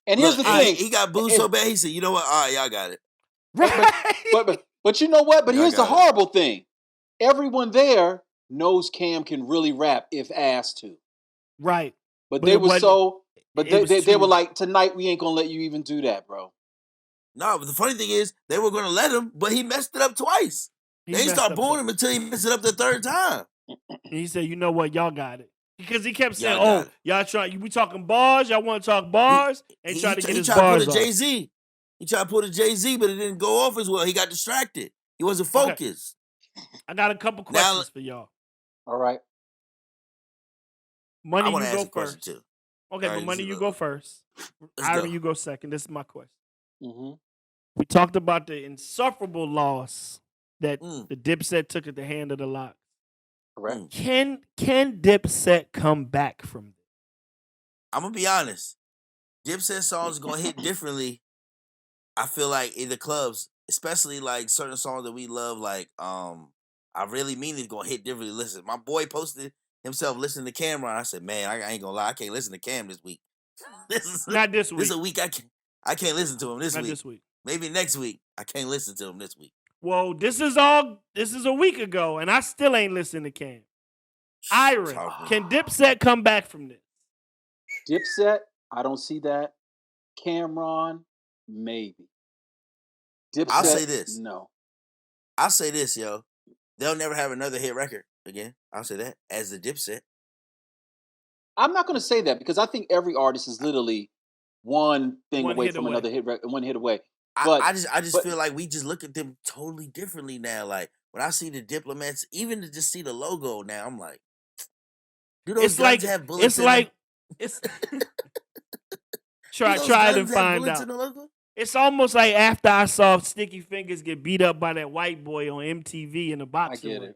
And here's the thing. He got booed so bad, he said, you know what? All right, y'all got it. Right. But you know what? But here's the horrible thing. Everyone there knows Cam can really rap if asked to. Right. But they were they were like, tonight we ain't gonna let you even do that, bro. No, but the funny thing is, they were gonna let him, but he messed it up twice. They didn't start booing him until he messed it up the third time. And he said, you know what, y'all got it. Because he kept saying, we talking bars, y'all want to talk bars? And try to get his bars off. Jay-Z. He tried to pull a Jay-Z, but it didn't go off as well. He got distracted. He wasn't focused. Okay. I got a couple questions for y'all. All right. Money, you go first. Too. Okay, but Money, you go first. Ira, you go second. This is my question. Mm-hmm. We talked about the insufferable loss that the Dipset took at the hand of the Lox. Correct. Can Dipset come back from this? I'm gonna be honest. Dipset songs are gonna hit differently. I feel like in the clubs, especially like certain songs that we love, like I Really Mean It's gonna hit differently. Listen, my boy posted himself listening to Cameron. I said, man, I ain't gonna lie, I can't listen to Cam this week. Not this week. This is a week I can't listen to him this Not week. This week. Maybe next week. I can't listen to him this week. Well, this is a week ago, and I still ain't listening to Cam. Ira, can Dipset come back from this? Dipset, I don't see that. Cameron, maybe. Dipset, I'll say this. No. I'll say this, yo. They'll never have another hit record again. I'll say that as the Dipset. I'm not going to say that because I think every artist is literally one hit from another hit record, one hit away. But I just feel like we just look at them totally differently now. Like when I see the Diplomats, even to just see the logo now, I'm like, do those guns have bullets in them? It's try to find out. It's almost like after I saw Sticky Fingers get beat up by that white boy on MTV in the boxing.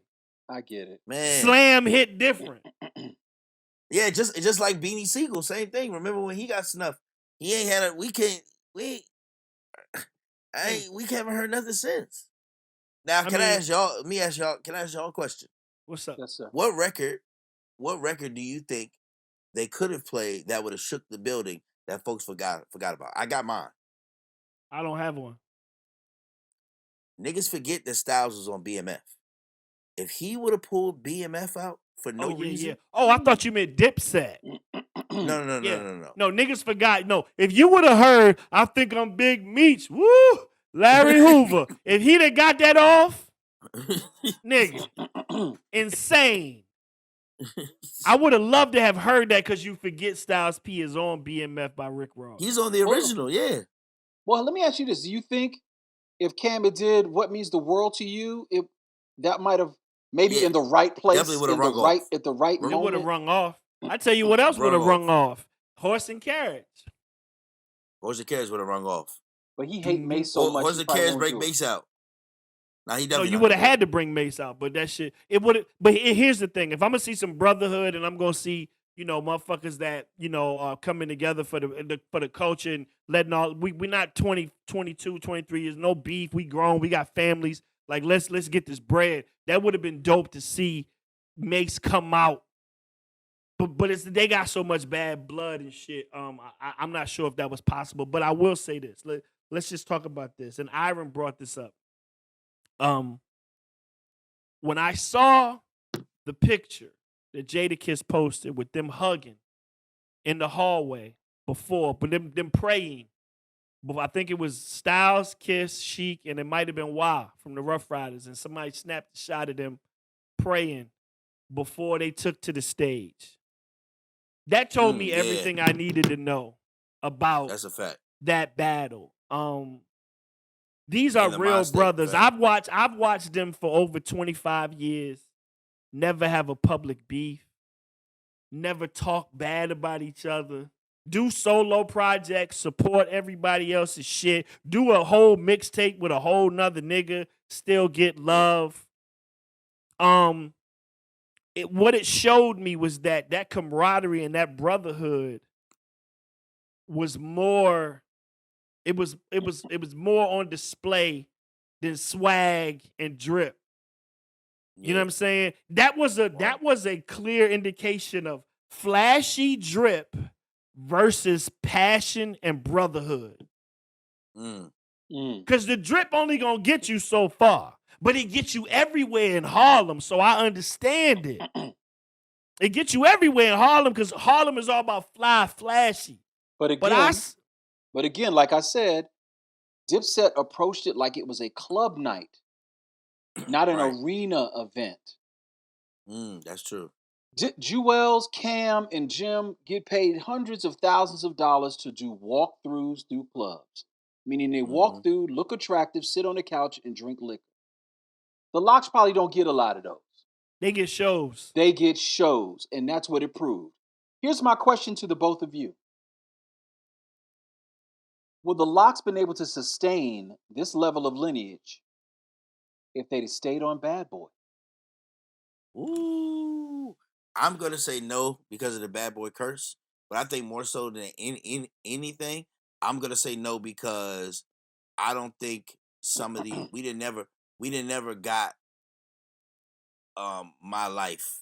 I get it. Man. Slam hit different. Yeah, just like Beanie Siegel, same thing. Remember when he got snuffed? He ain't had we haven't heard nothing since. Now, can I ask y'all a question? What's up? Yes, sir. What record do you think they could have played that would have shook the building that folks forgot about? I got mine. I don't have one. Niggas forget that Styles was on BMF. If he would have pulled BMF out for no reason. Yeah. Oh, I thought you meant Dipset. No. No, niggas forgot. No, if you would have heard, I think I'm Big Meech. Woo! Larry Hoover. If he'd have got that off, nigga, insane. I would have loved to have heard that because you forget Styles P is on BMF by Rick Ross. He's on the original, yeah. Well, let me ask you this: do you think if Cam did "What Means the World to You," that might have maybe in the right place, definitely would have rung rung off. at the right It moment? would have rung off. I tell you what else would have rung off: Horse and Carriage. Horse and Carriage would have rung off. But he hate Mace so much. Horse and Carriage break Mace out. Now he definitely. No, you would have had to bring Mace out, but that shit it would have. But here's the thing: if I'm gonna see some brotherhood and I'm gonna see motherfuckers that are coming together for the culture and letting all we're not 20, 22, 23 years, no beef. We grown, we got families. Like let's get this bread. That would have been dope to see Mace come out. But they got so much bad blood and shit. I'm not sure if that was possible. But I will say this: let's just talk about this. And Iron brought this up. When I saw the picture that Jadakiss posted with them hugging in the hallway before, but them praying, but I think it was Styles, Kiss, Sheik, and it might have been Wah from the Rough Riders, and somebody snapped a shot of them praying before they took to the stage. That told me everything I needed to know about That's a fact. That battle. These are real brothers. I've watched them for over 25 years. Never have a public beef. Never talk bad about each other. Do solo projects, support everybody else's shit. Do a whole mixtape with a whole nother nigga, still get love. What it showed me was that camaraderie and that brotherhood was more. It was more on display than swag and drip. You know what I'm saying? That was a clear indication of flashy drip versus passion and brotherhood. Because the drip only gonna get you so far, but it gets you everywhere in Harlem. So I understand it. It gets you everywhere in Harlem because Harlem is all about flashy. But again, like I said, Dipset approached it like it was a club night, not an arena event. That's true. Jewels, Cam, and Jim get paid hundreds of thousands of dollars to do walkthroughs through clubs, meaning they walk through, look attractive, sit on the couch, and drink liquor. The Locks probably don't get a lot of those. They get shows. They get shows, and that's what it proved. Here's my question to the both of you. Would the Locks been able to sustain this level of lineage if they'd stayed on Bad Boy? Ooh, I'm gonna say no because of the Bad Boy curse. But I think more so than in anything, I'm gonna say no because I don't think some of the we didn't never got My Life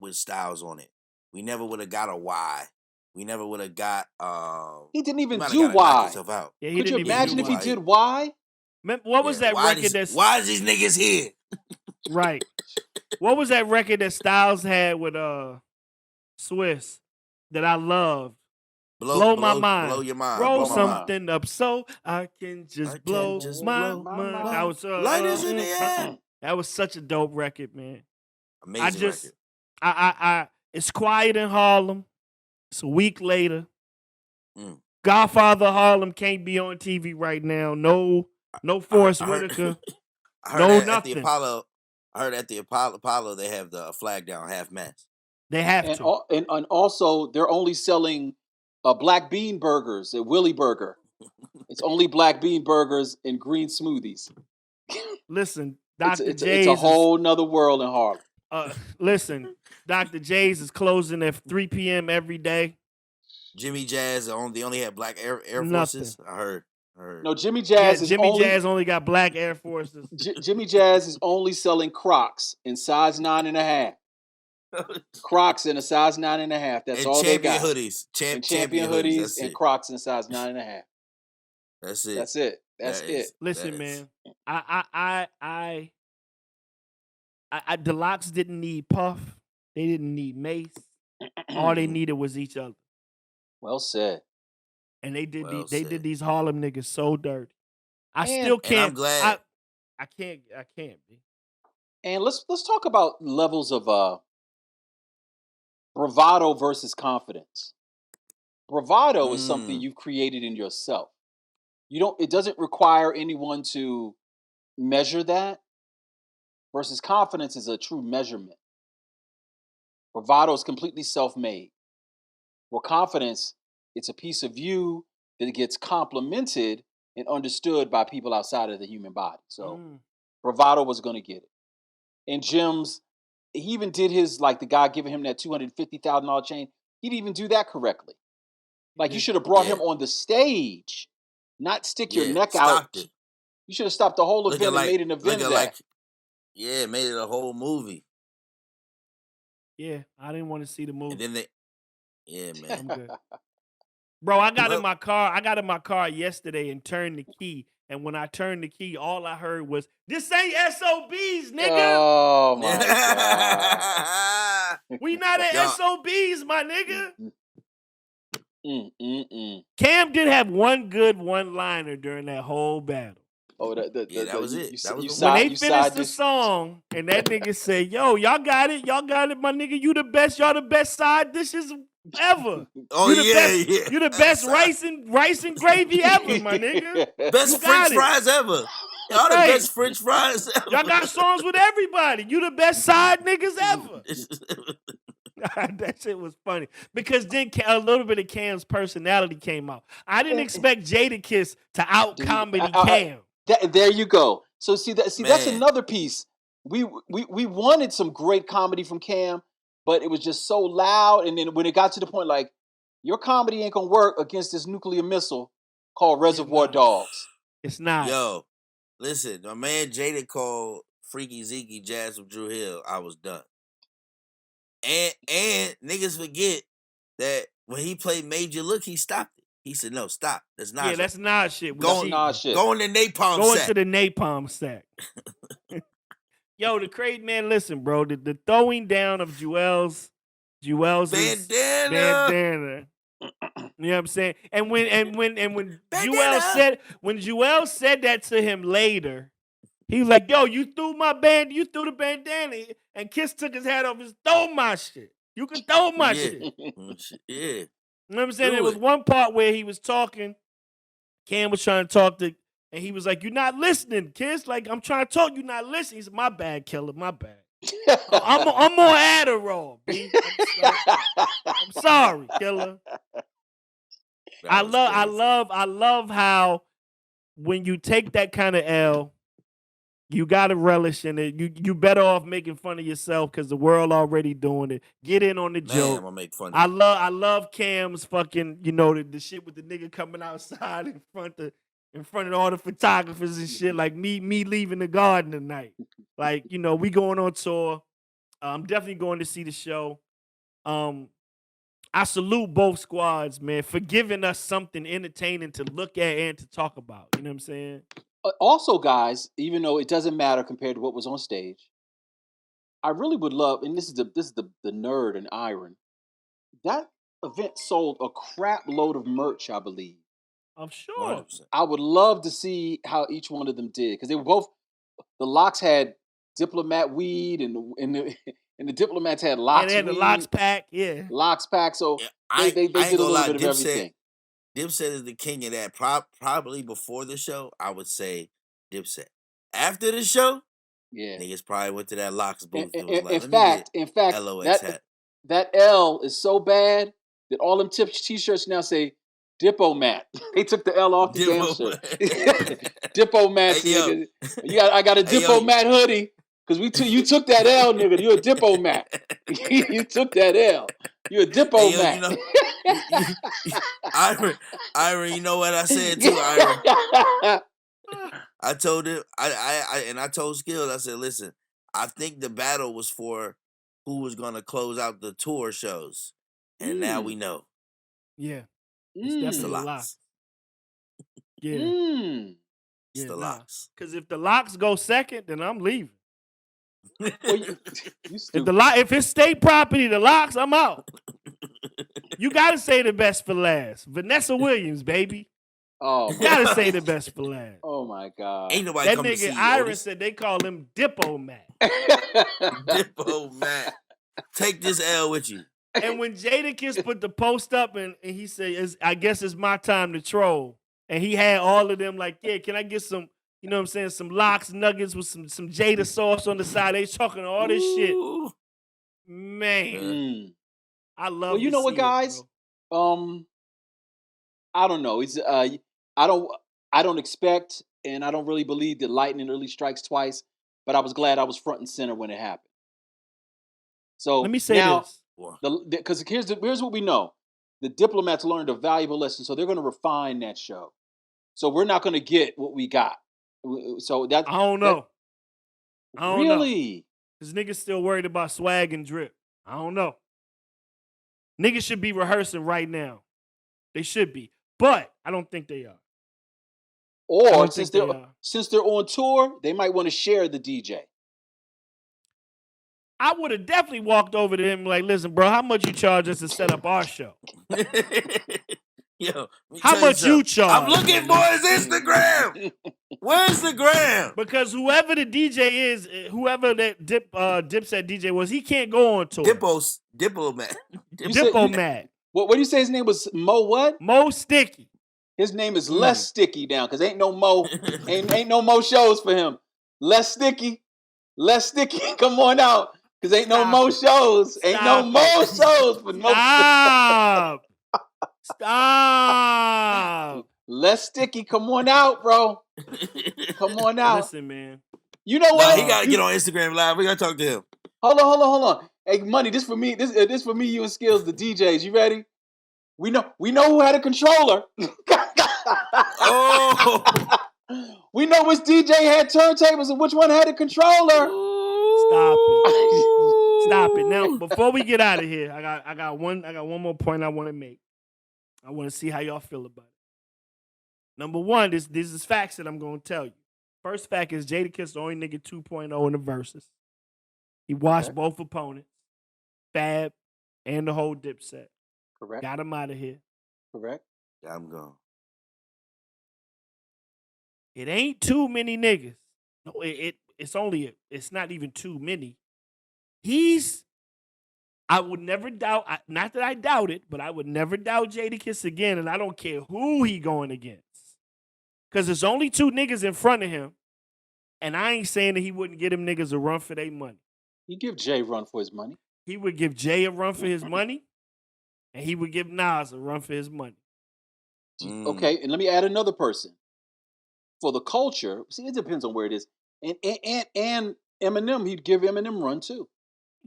with Styles on it. We never would have got a Why. We never would have got. He didn't even do Why. Yeah, could you imagine if he did Why? What was that record that's? Why is these niggas here? Right. What was that record that Styles had with Swiss that I loved? Blow my mind. Blow your mind. Roll blow something up so I can just blow my mind. That was Lighters in the air. That was such a dope record, man. Amazing record. It's quiet in Harlem. It's a week later. Godfather Harlem can't be on TV right now. No Forrest Whitaker. No nothing. I heard at the Apollo they have the flag down half mast. They have to. And also they're only selling black bean burgers at Willie Burger. It's only black bean burgers and green smoothies. Listen, Dr. J's. It's a whole nother world in Harlem. Listen, Dr. J's is closing at 3 p.m. every day. Jimmy Jazz they only have black Air Forces. I heard. No, Jimmy Jazz Jazz only got black Air Forces. Jimmy Jazz is only selling Crocs in size 9.5. Crocs in a size 9.5. That's all they got. Champion hoodies and Crocs in a size 9.5. That's it. That's it. Listen, man. The Locks didn't need Puff. They didn't need Mace. All they needed was each other. Well said. And they did these Harlem niggas so dirty. I still can't. And I'm glad. I can't be. And let's talk about levels of bravado versus confidence. Bravado is something you've created in yourself. It doesn't require anyone to measure that. Versus confidence is a true measurement. Bravado is completely self-made. Well, confidence, it's a piece of you that gets complimented and understood by people outside of the human body. So bravado was going to get it. And Jim's, he even did his, like the guy giving him that $250,000 chain, he didn't even do that correctly. Like, you should have brought him on the stage, not stick your neck out. It. You should have stopped the whole event and made an event of that. Made it a whole movie. Yeah, I didn't want to see the movie. And then man. I'm good. Bro, I got in my car. I got in my car yesterday and turned the key. And when I turned the key, all I heard was, "This ain't SOBs, nigga." Oh my God. We not at SOBs, my nigga. Cam did have one good one-liner during that whole battle. Oh, that was it. When they finished the song, and that nigga said, "Yo, y'all got it, my nigga. You the best. Y'all the best side dishes ever. Oh, you the best rice and gravy ever, my nigga. Best French fries ever. Y'all the best French fries ever. Y'all got songs with everybody. You the best side niggas ever." That shit was funny because then a little bit of Cam's personality came out. I didn't expect Jadakiss to out comedy Cam. There you go. So that's another piece. We wanted some great comedy from Cam, but it was just so loud. And then when it got to the point, like, your comedy ain't gonna work against this nuclear missile called Reservoir Dogs. It's not. Yo, listen, my man Jada called Freaky Zeke Jazz with Drew Hill. I was done. And niggas forget that when he played Major Look, he stopped it. He said, "No, stop. That's not. Yeah, that's not shit. Going to the napalm Going sack. to the napalm sack." Yo, the crazy man. Listen, bro. The throwing down of Jewel's bandana. You know what I'm saying? And when Jewel said that to him later, he was like, "Yo, you threw the bandana," and Kiss took his hat off and throw my shit. You can throw my shit. Yeah. You know what I'm saying? There was one part where he was talking. Cam was trying to talk to, and he was like, "You're not listening, Kiss. Like, I'm trying to talk, you're not listening." He said, "My bad, Killer, my bad. I'm on Adderall, B. I'm sorry, Killer." I love how when you take that kind of L, you gotta relish in it. You better off making fun of yourself because the world already doing it. Get in on the joke. I'm gonna make fun of I love Cam's fucking, the shit with the nigga coming outside in front of all the photographers and shit. Like me leaving the garden tonight. Like, we going on tour. I'm definitely going to see the show. I salute both squads, man, for giving us something entertaining to look at and to talk about. You know what I'm saying? Also, guys, even though it doesn't matter compared to what was on stage, I really would love, and this is the nerd and iron, that event sold a crap load of merch, I believe. I'm sure. 100%. I would love to see how each one of them did, because they were both, the Locks had Diplomat weed, and the Diplomats had Locks. And they had the Locks pack, yeah. Locks pack, so Yeah, they did a little bit of everything. Dipset is the king of that. Probably before the show, I would say Dipset. After the show, niggas probably went to that Locks booth. In fact, that L is so bad that all them t-shirts now say Diplomat. They took the L off the damn shirt. Diplomat. Hey, I got a Diplomat hoodie because you took that L, nigga. You a Diplomat. You took that L. You a Diplomat. Iron, you know what I said too, Iron? I told him, I told Skills, I said, listen, I think the battle was for who was going to close out the tour shows. And now we know. Yeah. It's the Locks. Yeah. It's the Locks. Because if the Locks go second, then I'm leaving. Well, if it's state property, the Locks, I'm out. You gotta say the best for last. Vanessa Williams, baby. Oh, you gotta say the best for last. Oh my God. Ain't nobody that come to see nigga you, Iron Otis. said they call him Diplomat. Diplomat. Take this L with you. And when Jadakiss put the post up and he said, I guess it's my time to troll. And he had all of them like, yeah, can I get some, you know what I'm saying, some lox nuggets with some Jada sauce on the side. They talking all this shit. Man. I love Well, you know what, guys? I don't know. It's I don't expect and I don't really believe that lightning really strikes twice, but I was glad I was front and center when it happened. So let me say now, this. Because here's what we know. The diplomats learned a valuable lesson, so they're going to refine that show. So we're not going to get what we got. So that I don't know. I don't really? Because niggas still worried about swag and drip. I don't know. Niggas should be rehearsing right now. They should be. But I don't think they are. Or since they're on tour, they might want to share the DJ. I would have definitely walked over to him like, listen, bro, how much you charge us to set up our show? Yo, how much you charge? I'm looking for his Instagram. Where's the gram? Because whoever the DJ is, whoever that Dipset DJ was, he can't go on tour. Diplomat. Diplomat. What do you say his name was? Mo what? Mo Sticky. His name is Less Sticky now, because ain't no Mo, ain't no Mo shows for him. Less Sticky. Come on out. Because ain't no Mo shows. Ain't no Mo shows for Mo. Stop. Less Sticky, come on out, bro. Come on out. Listen, man. You know what? He gotta get on Instagram Live. We gotta talk to him. Hold on. Hey, Money, this for me. This for me, you and Skills, the DJs. You ready? We know who had a controller. Oh. We know which DJ had turntables and which one had a controller. Stop it. Now, before we get out of here, I got one more point I want to make. I want to see how y'all feel about it. Number one, this is facts that I'm going to tell you. First fact is Jadakiss the only nigga 2.0 in the verses. He watched both opponents, Fab and the whole Dipset. Correct. Got him out of here. Correct. Yeah, I'm gone. It ain't too many niggas. No, it's not even too many. I would never doubt, not that I doubt it, but I would never doubt Jadakiss again, and I don't care who he going against. Because there's only two niggas in front of him, and I ain't saying that he wouldn't get them niggas a run for their money. He give Jay a run for his money. He would give Jay a run for his money, and he would give Nas a run for his money. Okay, and let me add another person. For the culture, see, it depends on where it is. And Eminem, he'd give Eminem run too.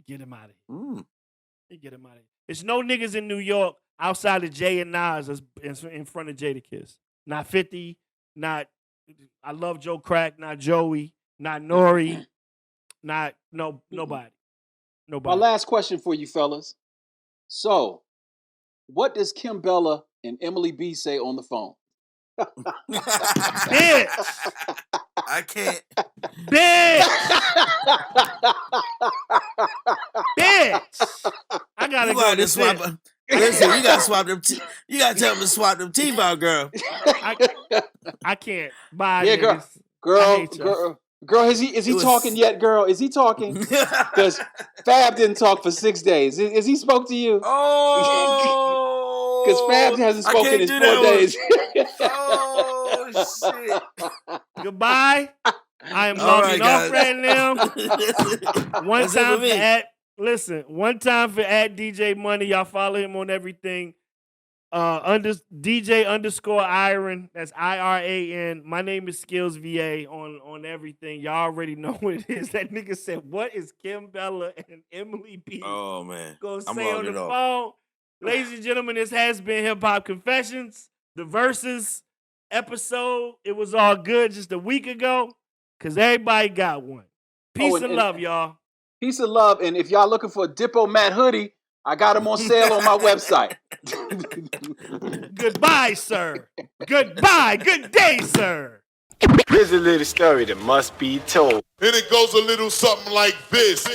Get him out of here. Get him out of here. There's no niggas in New York outside of Jay and Nas that's in front of Jadakiss. Not 50, not I Love Joe Crack, not Joey, not Nori, nobody. My last question for you fellas. So, what does Kim Bella and Emily B say on the phone? Bitch! I can't. Bitch! Bitch! I gotta go to swap. Listen, you gotta swap them. You gotta tell them to swap them teeth out, girl. I can't. Bye. Yeah, niggas. Girl, is he talking yet, girl? Is he talking? Because Fab didn't talk for 6 days. Is he spoke to you? Oh, because Fab hasn't spoken in 4 days. Oh shit! Goodbye. I am logging off right now. One time for @DJ Money. Y'all follow him on everything. DJ_Iron. That's IRAN. My name is Skills VA on everything. Y'all already know what it is. That nigga said, "What is Kim Bella and Emily B?" Oh man, gonna say on the phone. Ladies and gentlemen, this has been Hip Hop Confessions, the Versus episode. It was all good just a week ago because everybody got one. Peace and love, y'all. Peace and love. And if y'all looking for a Diplomat hoodie, I got them on sale on my website. Goodbye, sir. Goodbye. Good day, sir. Here's a little story that must be told. And it goes a little something like this.